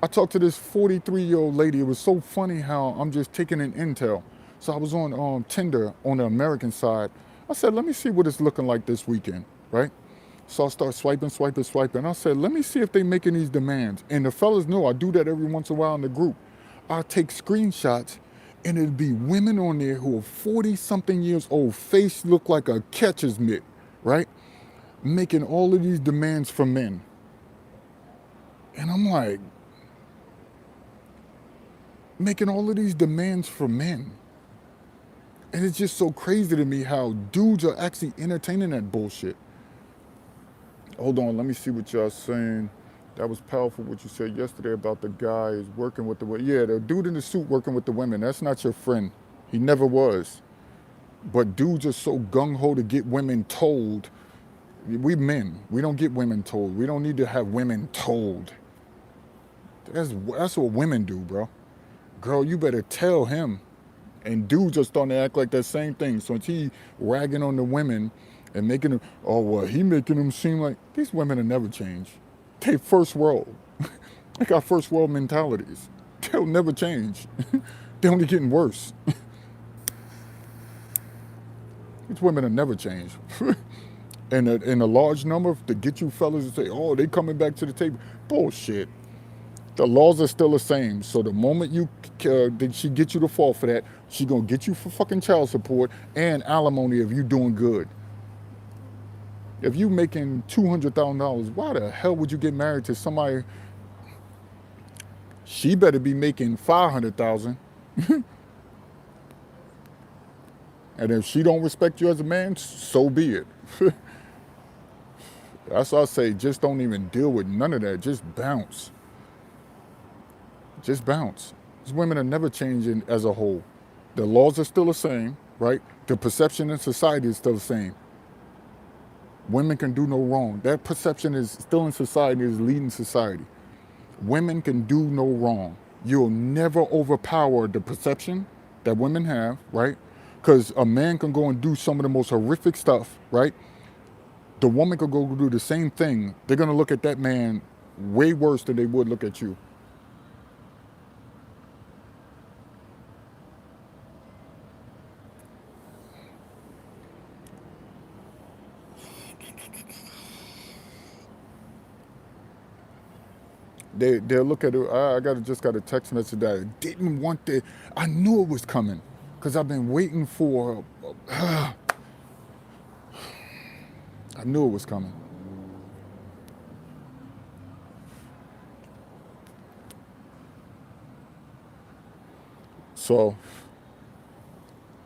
I talked to this 43-year-old lady. It was so funny how I'm just taking in intel. So I was on Tinder on the American side. I said, let me see what it's looking like this weekend, right? So I start swiping. I said, let me see if they making these demands. And the fellas know I do that every once in a while in the group. I'll take screenshots, and it'll be women on there who are 40-something years old, face look like a catcher's mitt, right? Making all of these demands for men. And I'm like, making all of these demands for men. And it's just so crazy to me how dudes are actually entertaining that bullshit. Hold on, let me see what y'all saying. That was powerful what you said yesterday about the guy is working with the women. Yeah, the dude in the suit working with the women. That's not your friend. He never was. But dudes are so gung-ho to get women told. We men, we don't get women told. We don't need to have women told. That's what women do, bro. Girl, you better tell him. And dudes are starting to act like that same thing. So he ragging on the women and making them, oh, well, he making them seem like, these women will never change. They first world. They got first world mentalities. They'll never change. They're only getting worse. These women will never change. And a large number to get you fellas to say, oh, they coming back to the table. Bullshit. The laws are still the same. So the moment she get you to fall for that, she gonna get you for fucking child support and alimony if you doing good. If you making $200,000, why the hell would you get married to somebody? She better be making $500,000. And if she don't respect you as a man, so be it. That's why I say, just don't even deal with none of that. Just bounce. Just bounce. These women are never changing as a whole. The laws are still the same. right? The perception in society is still the same. Women can do no wrong. That perception is still in society, is leading society. Women can do no wrong. You'll never overpower the perception that women have, right? Because a man can go and do some of the most horrific stuff, right? The woman could go do the same thing. They're going to look at that man way worse than they would look at you. They'll look at it. Just got a text message that I didn't want to. I knew it was coming because I've been waiting for. I knew it was coming. So,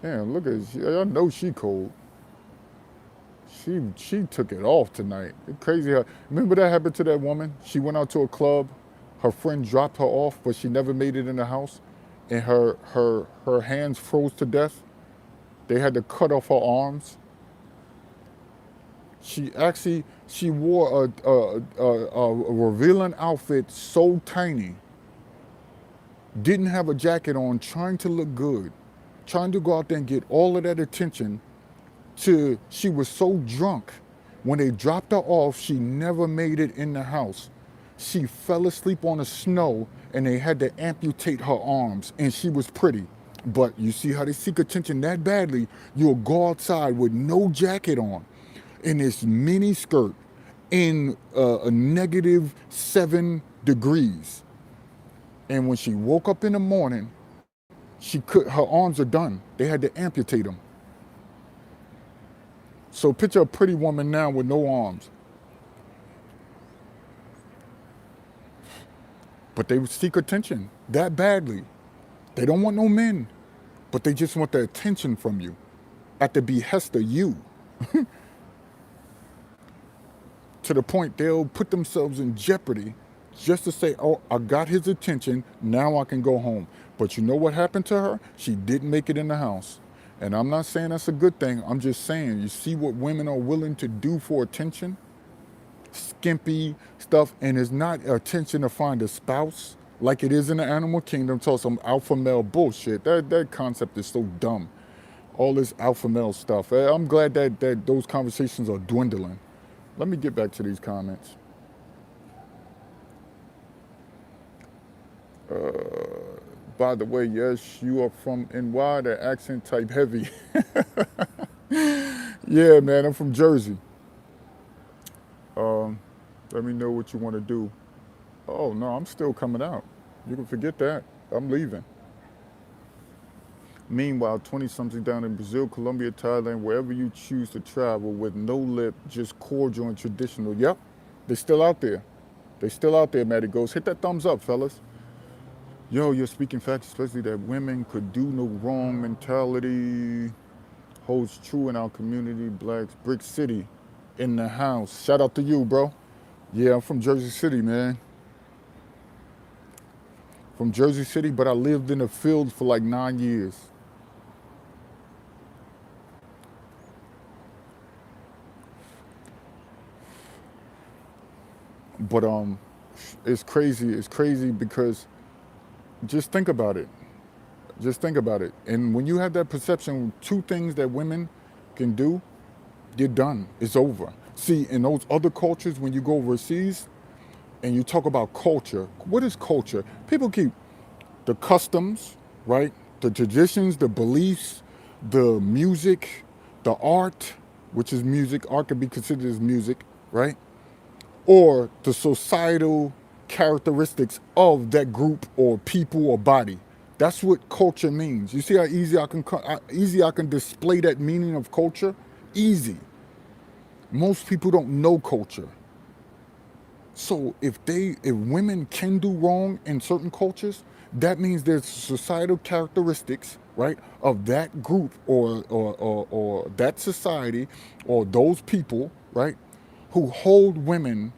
man, look at I know she cold. She took it off tonight. It's crazy how. Remember that happened to that woman? She went out to a club. Her friend dropped her off, but she never made it in the house, and her hands froze to death. They had to cut off her arms. She wore a revealing outfit so tiny, didn't have a jacket on, trying to look good, trying to go out there and get all of that attention. She was so drunk. When they dropped her off, she never made it in the house. She fell asleep on the snow and they had to amputate her arms, and she was pretty. But you see how they seek attention that badly, you'll go outside with no jacket on in this mini skirt in a -7 degrees. And when she woke up in the morning, her arms are done. They had to amputate them. So picture a pretty woman now with no arms. But they seek attention that badly. They don't want no men, but they just want the attention from you at the behest of you. To the point they'll put themselves in jeopardy just to say, oh, I got his attention, now I can go home. But you know what happened to her? She didn't make it in the house. And I'm not saying that's a good thing. I'm just saying, you see what women are willing to do for attention? Skimpy stuff. And it's not attention to find a spouse like it is in the animal kingdom. So some alpha male bullshit. That concept is so dumb. All this alpha male stuff. I'm glad that those conversations are dwindling. Let me get back to these comments. By the way, yes, you are from NY, the accent type heavy. Yeah, man, I'm from Jersey. Let me know what you want to do. Oh, no, I'm still coming out. You can forget that. I'm leaving. Meanwhile, 20-somethings down in Brazil, Colombia, Thailand, wherever you choose to travel with no lip, just cordial and traditional. Yep, they're still out there. They're still out there, Matty Goes. Hit that thumbs up, fellas. Yo, you're speaking facts, especially that women could do no wrong mentality holds true in our community. Blacks, Brick City, in the house. Shout out to you, bro. Yeah, I'm from Jersey City, man. From Jersey City, but I lived in the field for like 9 years. But it's crazy. It's crazy because just think about it. Just think about it. And when you have that perception, two things that women can do, you're done. It's over. See, in those other cultures, when you go overseas and you talk about culture, what is culture? People keep the customs, right? The traditions, the beliefs, the music, the art, which is music. Art can be considered as music, right? Or the societal characteristics of that group or people or body. That's what culture means. You see how easy I can display that meaning of culture? Easy. Most people don't know culture. So if women can do wrong in certain cultures, that means there's societal characteristics, right, of that group or that society or those people, right, who hold women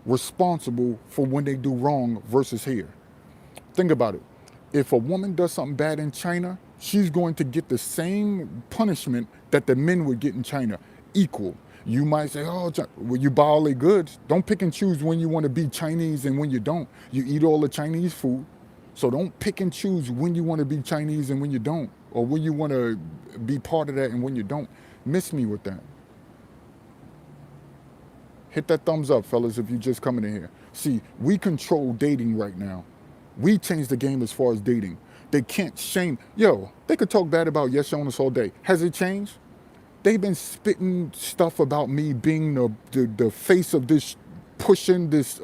responsible for when they do wrong versus here. Think about it. If a woman does something bad in China, She's going to get the same punishment that the men would get in China, equal. You might say, oh, well, you buy all their goods. Don't pick and choose when you want to be Chinese and when you don't. You eat all the Chinese food. So don't pick and choose when you want to be Chinese and when you don't, or when you want to be part of that and when you don't. Miss me with that. Hit that thumbs up, fellas, if you just coming in here. See, we control dating right now. We changed the game as far as dating. They can't shame. Yo, they could talk bad about Yes Jonas all day. Has it changed? They've been spitting stuff about me being the face of this, pushing this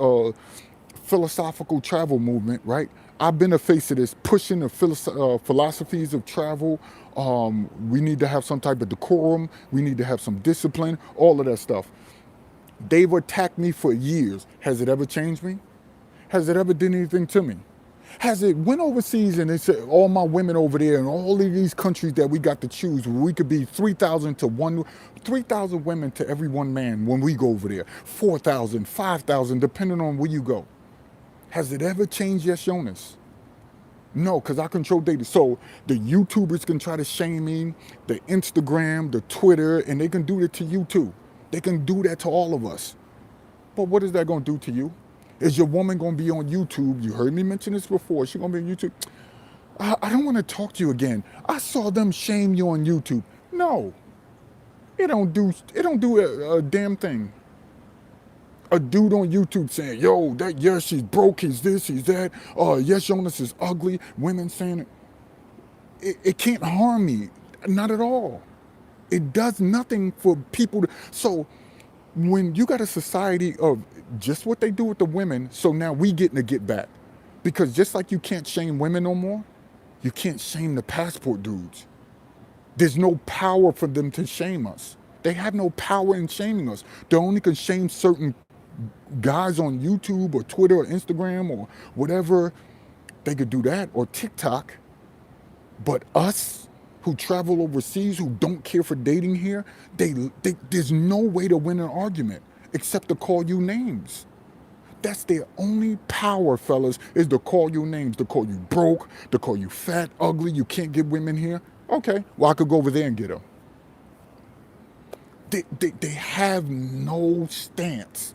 philosophical travel movement, right? I've been the face of this, pushing the philosophies of travel. We need to have some type of decorum. We need to have some discipline, all of that stuff. They've attacked me for years. Has it ever changed me? Has it ever done anything to me? Has it went overseas and they said all my women over there in all of these countries that we got to choose, we could be 3,000 to 3,000 women to every one man when we go over there, 4,000, 5,000, depending on where you go. Has it ever changed Yes Jonas? No, because I control data. So the YouTubers can try to shame me, the Instagram, the Twitter, and they can do it to you too. They can do that to all of us. But what is that going to do to you? Is your woman going to be on YouTube? You heard me mention this before. She's going to be on YouTube. I don't want to talk to you again. I saw them shame you on YouTube. No. It don't do a damn thing. A dude on YouTube saying, yo, that yes, she's broke, he's this, he's that. Yes, Jonas is ugly. Women saying it can't harm me. Not at all. It does nothing for people to. So when you got a society of just what they do with the women, so now we getting to get back. Because just like you can't shame women no more, you can't shame the passport dudes. There's no power for them to shame us. They have no power in shaming us. They only can shame certain guys on YouTube or Twitter or Instagram or whatever. They could do that, or TikTok. But us who travel overseas, who don't care for dating here, there's no way to win an argument except to call you names. That's their only power, fellas, is to call you names, to call you broke, to call you fat, ugly, you can't get women here. Okay, well, I could go over there and get them. They have no stance.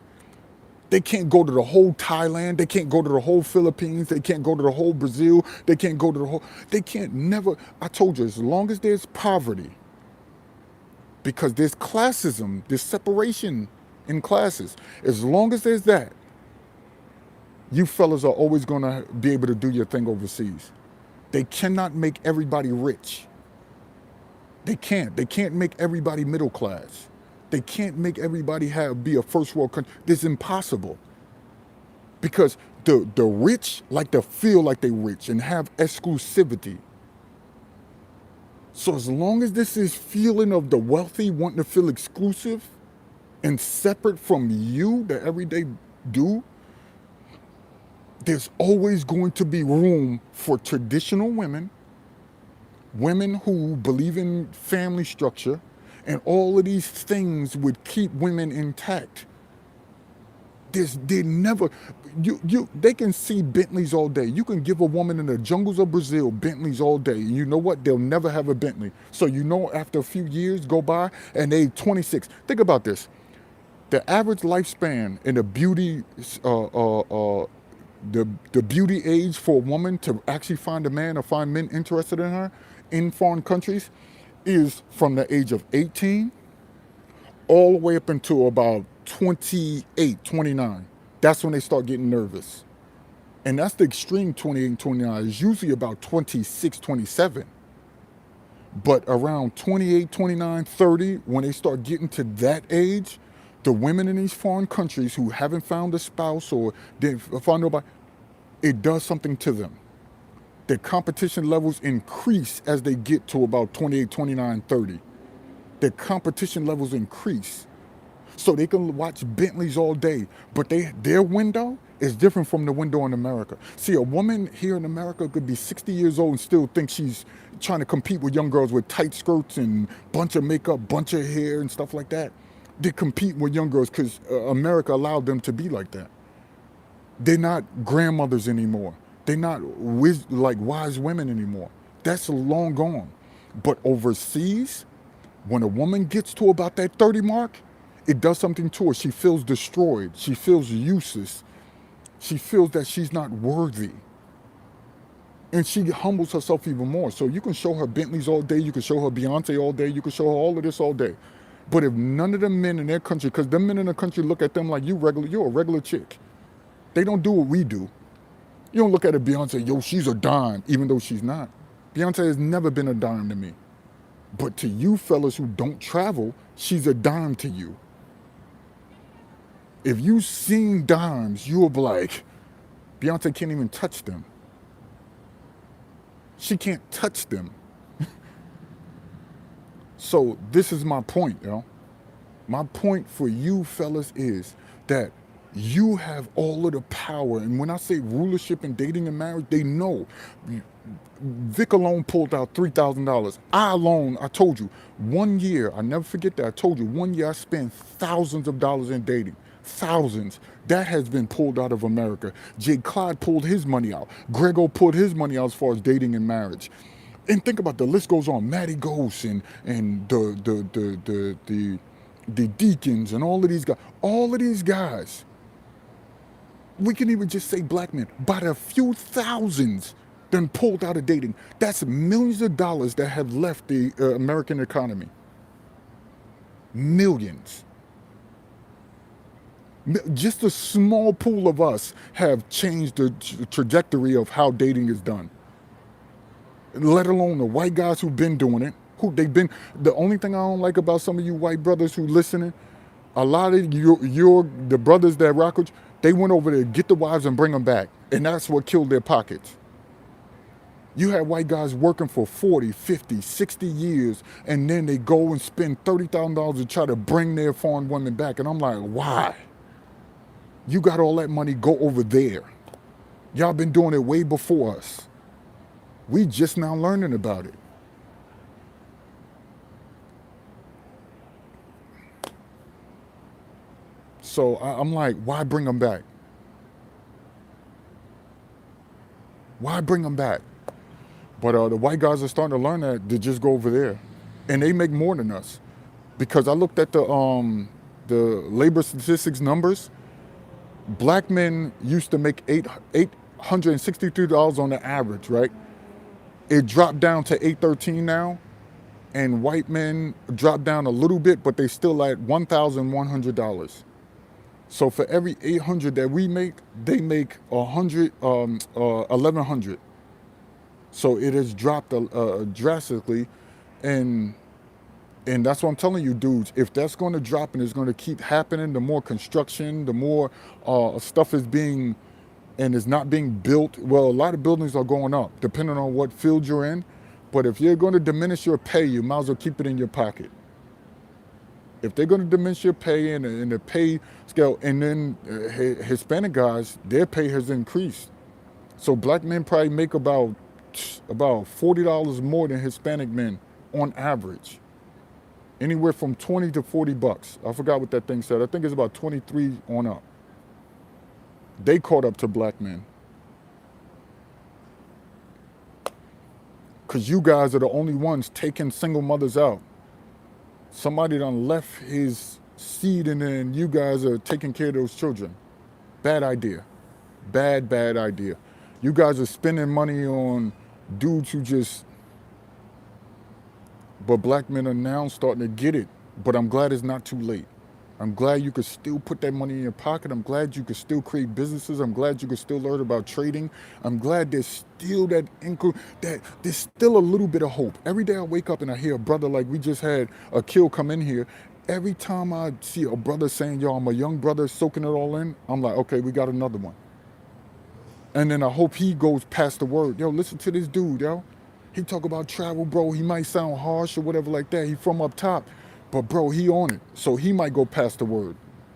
They can't go to the whole Thailand. They can't go to the whole Philippines. They can't go to the whole Brazil. They can't go to the whole, they can't never, I told you, as long as there's poverty, because there's classism, there's separation in classes, as long as there's that, you fellas are always gonna be able to do your thing overseas. They cannot make everybody rich. They can't make everybody middle class. They can't make everybody be a first world country. It's impossible. Because the rich like to feel like they're rich and have exclusivity. So as long as this is feeling of the wealthy wanting to feel exclusive and separate from you, the everyday dude, there's always going to be room for traditional women, women who believe in family structure, and all of these things would keep women intact. They never, they can see Bentleys all day. You can give a woman in the jungles of Brazil Bentleys all day. And you know what? They'll never have a Bentley. So you know after a few years go by and they 26. Think about this. The average lifespan in the beauty, the beauty age for a woman to actually find a man or find men interested in her in foreign countries is from the age of 18 all the way up until about 28, 29. That's when they start getting nervous. And that's the extreme 28 and 29. It's usually about 26, 27. But around 28, 29, 30, when they start getting to that age, the women in these foreign countries who haven't found a spouse or didn't find nobody, it does something to them. Their competition levels increase as they get to about 28, 29, 30. Their competition levels increase. So they can watch Bentleys all day, but their window is different from the window in America. See, a woman here in America could be 60 years old and still think she's trying to compete with young girls with tight skirts and bunch of makeup, bunch of hair and stuff like that. They compete with young girls because America allowed them to be like that. They're not grandmothers anymore. They're not wise women anymore. That's long gone. But overseas, when a woman gets to about that 30 mark, it does something to her. She feels destroyed. She feels useless. She feels that she's not worthy. And she humbles herself even more. So you can show her Bentleys all day. You can show her Beyonce all day. You can show her all of this all day. But if none of the men in their country, because the men in the country look at them like you're a regular chick. They don't do what we do. You don't look at a Beyonce, yo, she's a dime, even though she's not. Beyonce has never been a dime to me. But to you fellas who don't travel, she's a dime to you. If you've seen dimes, you'll be like, Beyonce can't even touch them. She can't touch them. So this is my point, yo. My point for you fellas is that you have all of the power. And when I say rulership in dating and marriage, they know. Vic alone pulled out $3,000. I told you, 1 year, I never forget that. I told you, 1 year I spent thousands of dollars in dating. Thousands. That has been pulled out of America. Jake Clyde pulled his money out. Grego pulled his money out as far as dating and marriage. And think about the list goes on. Matty Ghost and the Deacons and all of these guys. All of these guys. We can even just say black men. By the few thousands then pulled out of dating. That's millions of dollars that have left the American economy. Millions. Just a small pool of us have changed the trajectory of how dating is done. Let alone the white guys who've been doing it. The only thing I don't like about some of you white brothers who listening, a lot of the brothers that rock with you, they went over there, get the wives and bring them back. And that's what killed their pockets. You had white guys working for 40, 50, 60 years, and then they go and spend $30,000 to try to bring their foreign women back. And I'm like, why? You got all that money, go over there. Y'all been doing it way before us. We just now learning about it. So I'm like, why bring them back? Why bring them back? But the white guys are starting to learn that to just go over there. And they make more than us. Because I looked at the labor statistics numbers. Black men used to make $863 on the average, right? It dropped down to $813 now. And white men dropped down a little bit, but they still at $1,100. So for every 800 that we make, they make 1,100. So it has dropped drastically, and that's what I'm telling you, dudes. If that's going to drop and it's going to keep happening, the more construction, the more stuff is being and is not being built. Well, a lot of buildings are going up, depending on what field you're in. But if you're going to diminish your pay, you might as well keep it in your pocket. If they're going to diminish your pay and the pay scale, and then Hispanic guys, their pay has increased. So black men probably make about $40 more than Hispanic men on average. Anywhere from 20 to 40 bucks. I forgot what that thing said. I think it's about 23 on up. They caught up to black men. Because you guys are the only ones taking single mothers out. Somebody done left his seed and then you guys are taking care of those children. Bad idea. Bad idea. You guys are spending money on dudes who just... But black men are now starting to get it. But I'm glad it's not too late. I'm glad you could still put that money in your pocket. I'm glad you could still create businesses. I'm glad you could still learn about trading. I'm glad there's still that there's still a little bit of hope. Every day I wake up and I hear a brother like we just had a kill come in here. Every time I see a brother saying, yo, I'm a young brother soaking it all in, I'm like, okay, we got another one. And then I hope he goes past the word. Yo, listen to this dude, yo. He talk about travel, bro. He might sound harsh or whatever like that. He from up top. But, bro, he on it. So he might go past the word.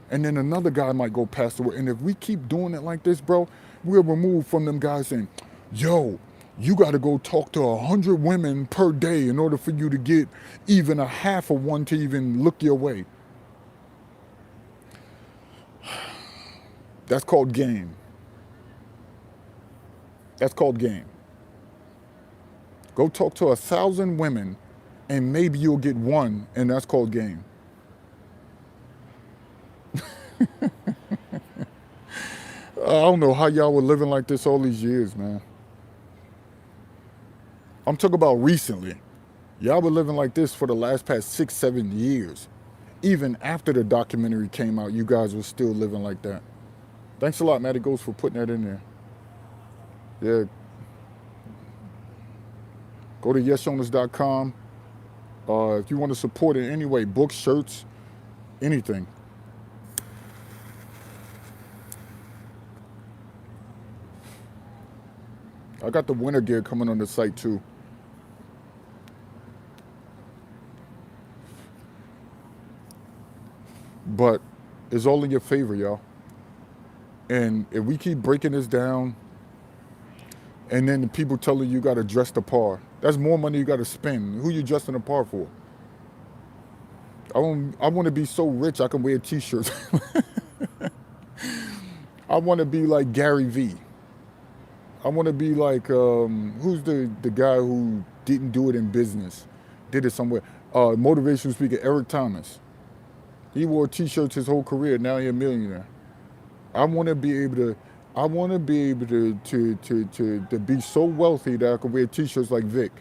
And then another guy might go past the word. And if we keep doing it like this, bro, we're removed from them guys saying, yo, you got to go talk to 100 women per day in order for you to get even a half of one to even look your way. That's called game. That's called game. Go talk to 1,000 women, and maybe you'll get one, and that's called game. I don't know how y'all were living like this all these years, man. I'm talking about recently. Y'all were living like this for the past 6, 7 years. Even after the documentary came out, you guys were still living like that. Thanks a lot, Matty Ghost, for putting that in there. Yeah. Go to yesowners.com. If you want to support it in any way, books, shirts, anything. I got the winter gear coming on the site too. But it's all in your favor, y'all. And if we keep breaking this down, and then the people telling you got to dress the par, that's more money you got to spend. Who you dressing the par for? I want to be so rich I can wear t-shirts. I want to be like Gary Vee. I want to be like, who's the guy who didn't do it in business, did it somewhere? Motivational speaker Eric Thomas. He wore t-shirts his whole career. Now he's a millionaire. I want to be able to be so wealthy that I can wear t-shirts like Vic.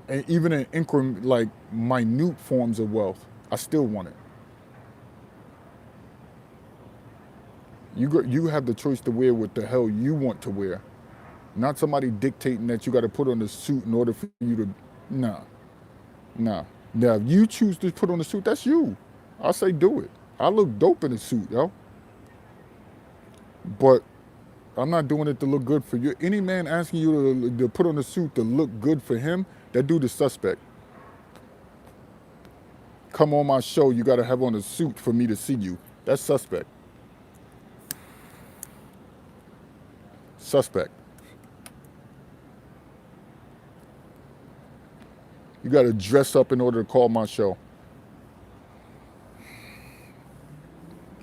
And even in increment, like minute forms of wealth, I still want it. You have the choice to wear what the hell you want to wear, not somebody dictating that you got to put on a suit in order for you to. Nah. Now, if you choose to put on a suit, that's you. I say do it. I look dope in a suit, yo. But I'm not doing it to look good for you. Any man asking you to put on a suit to look good for him, that dude is suspect. Come on my show, you got to have on a suit for me to see you. That's suspect. Suspect. You got to dress up in order to call my show.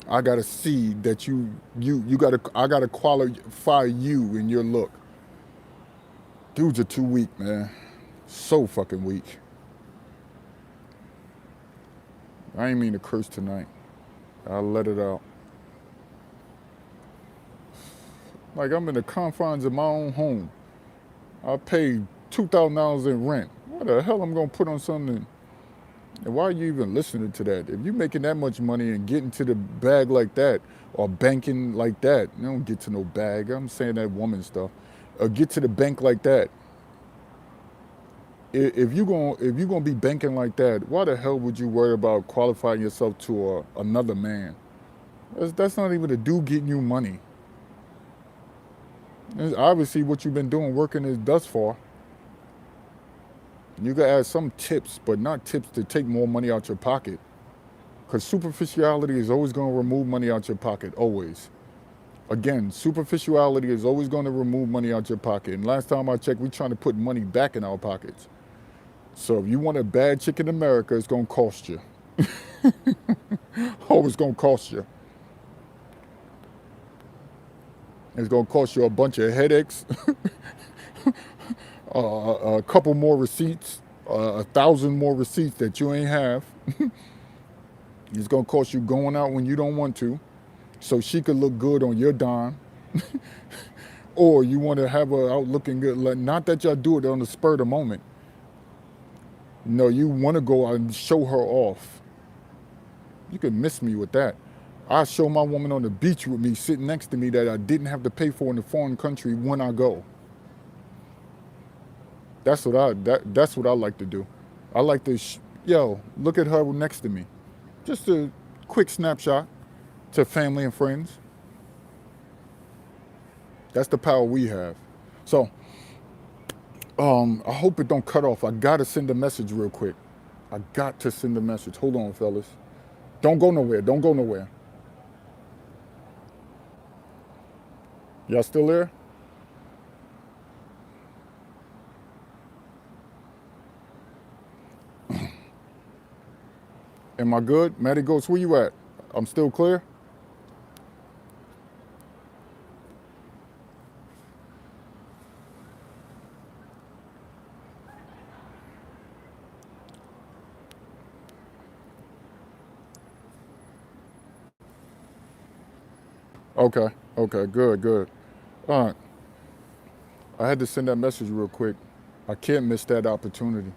I got to see that I got to qualify you in your look. Dudes are too weak, man. So fucking weak. I ain't mean to curse tonight. I'll let it out. Like I'm in the confines of my own home. I paid $2,000 in rent. What the hell I'm gonna put on something? And why are you even listening to that? If you're making that much money and getting to the bag like that, or banking like that, you don't get to no bag. I'm saying that woman stuff. Or get to the bank like that. If you're gonna be banking like that, why the hell would you worry about qualifying yourself to another man? That's not even a dude getting you money. It's obviously what you've been doing working is thus far. You gotta add some tips, but not tips to take more money out your pocket. Because superficiality is always gonna remove money out your pocket, always. Again, superficiality is always gonna remove money out your pocket. And last time I checked, we're trying to put money back in our pockets. So if you want a bad chick in America, it's gonna cost you. Oh, it's gonna cost you. It's gonna cost you a bunch of headaches, a couple more receipts, 1,000 more receipts that you ain't have. It's gonna cost you going out when you don't want to, so she could look good on your dime. Or you want to have her out looking good. Not that y'all do it on the spur of the moment. No, you want to go out and show her off. You can miss me with that. I show my woman on the beach with me sitting next to me that I didn't have to pay for in a foreign country when I go. That's what I like to do. I like to, look at her next to me. Just a quick snapshot to family and friends. That's the power we have. So, I hope it don't cut off. I gotta send a message real quick. I got to send a message. Hold on, fellas. Don't go nowhere. Don't go nowhere. Y'all still there? Am I good? Matty Ghost, where you at? I'm still clear? Okay. Okay. Good. Good. All right. I had to send that message real quick. I can't miss that opportunity.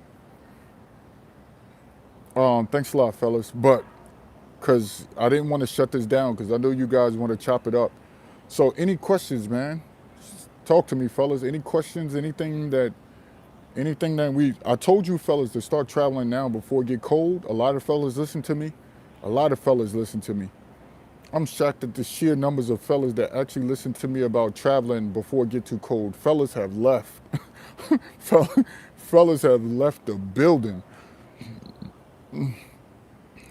Thanks a lot, fellas. But because I didn't want to shut this down because I know you guys want to chop it up. So, any questions, man? Talk to me, fellas. Any questions? Anything that I told you, fellas, to start traveling now before it get cold. A lot of fellas listen to me. A lot of fellas listen to me. I'm shocked at the sheer numbers of fellas that actually listen to me about traveling before it get too cold. Fellas have left. Fellas have left the building.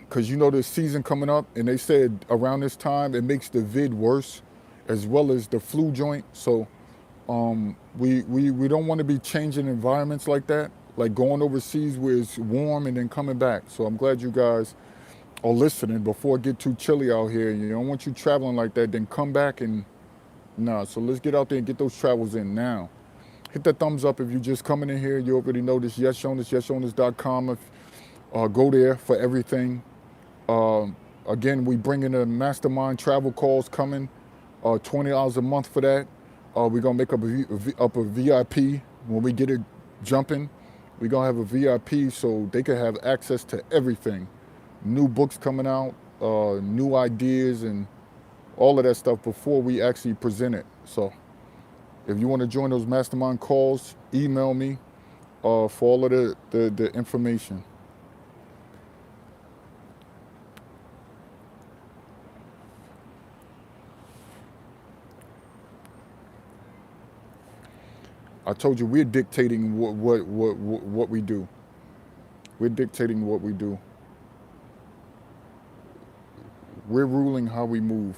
Because you know this season coming up, and they said around this time it makes the vid worse, as well as the flu joint. So we don't want to be changing environments like that, like going overseas where it's warm and then coming back. So I'm glad you guys are listening before it get too chilly out here. You don't want you traveling like that, then come back and nah. So let's get out there and get those travels in now. Hit that thumbs up if you're just coming in here. You already know this. YesJonas.com. Go there for everything. Again, we bring in the mastermind travel calls coming. $20 a month for that. We're gonna make up a VIP when we get it jumping. We're gonna have a VIP so they can have access to everything. New books coming out, new ideas, and all of that stuff before we actually present it. So if you want to join those mastermind calls, email me for all of the information. I told you we're dictating what we do. We're dictating what we do. We're ruling how we move.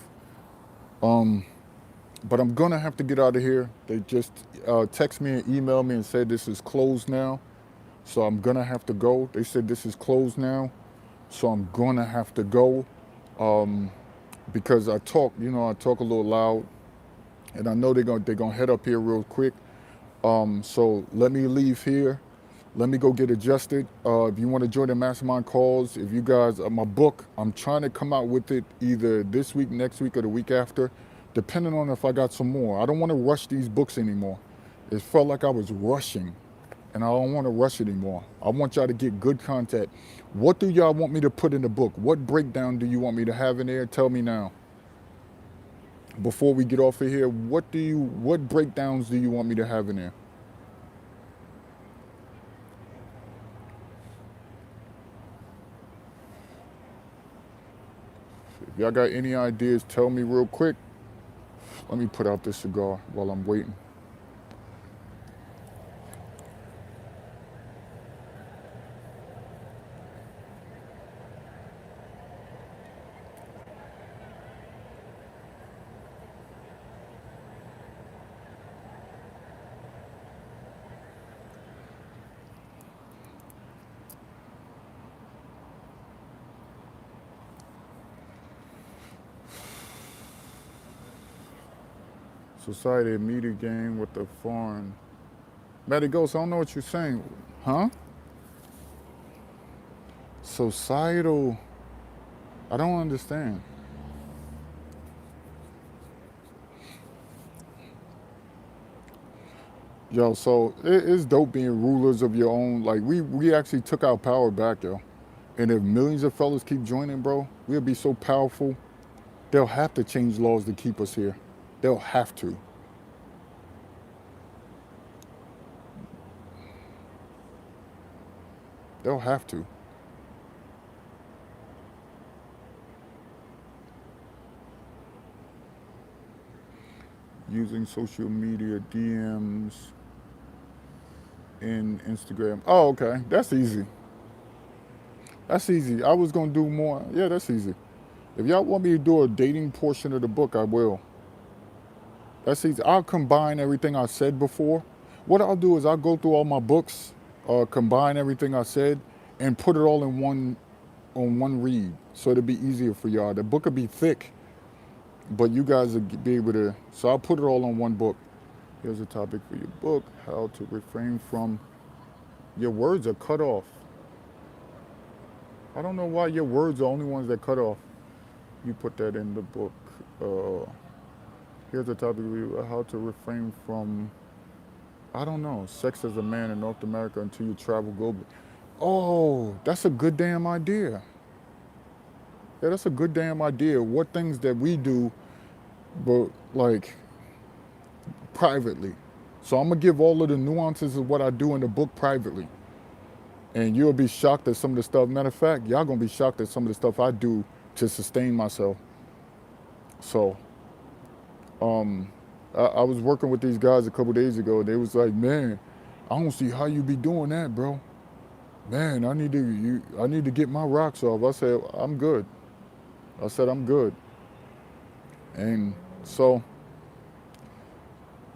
But I'm gonna have to get out of here. They just text me and email me and said this is closed now. So I'm gonna have to go. They said this is closed now. So I'm gonna have to go. Because I talk a little loud. And I know they're gonna head up here real quick. So let me leave here. Let me go get adjusted. If you want to join the mastermind calls, if you guys, my book, I'm trying to come out with it either this week, next week, or the week after, depending on if I got some more. I don't want to rush these books anymore. It felt like I was rushing, and I don't want to rush anymore. I want y'all to get good content. What do y'all want me to put in the book? What breakdown do you want me to have in there? Tell me now. Before we get off of here, what breakdowns do you want me to have in there? If y'all got any ideas, tell me real quick. Let me put out this cigar while I'm waiting. Society media game with the foreign. Matty Ghost, I don't know what you're saying. Huh? Societal. I don't understand. Yo, so it's dope being rulers of your own. Like we actually took our power back, yo. And if millions of fellas keep joining, bro, we'll be so powerful. They'll have to change laws to keep us here. They'll have to. They'll have to. Using social media DMs in Instagram. Oh, okay. That's easy. That's easy. I was gonna do more. Yeah, that's easy. If y'all want me to do a dating portion of the book, I will. That's easy. I'll combine everything I said before. What I'll do is I'll go through all my books, combine everything I said, and put it all in one on one read, so it'll be easier for y'all. The book will be thick, but you guys will be able to. So I'll put it all on one book. Here's a topic for your book: how to refrain from. Your words are cut off. I don't know why your words are the only ones that cut off. You put that in the book. Here's a topic: how to refrain from, I don't know, sex as a man in North America until you travel globally. Oh, that's a good damn idea. Yeah, that's a good damn idea. What things that we do, but like privately. So I'm gonna give all of the nuances of what I do in the book privately, and you'll be shocked at some of the stuff. Matter of fact, y'all gonna be shocked at some of the stuff I do to sustain myself. So, I was working with these guys a couple days ago. They was like, "Man, I don't see how you be doing that, bro. Man, I need to get my rocks off." I said, "I'm good." I said, "I'm good." And so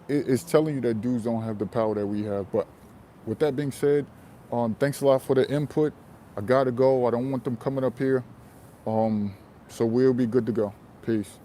it's telling you that dudes don't have the power that we have. But with that being said, thanks a lot for the input. I gotta go. I don't want them coming up here. So we'll be good to go. Peace.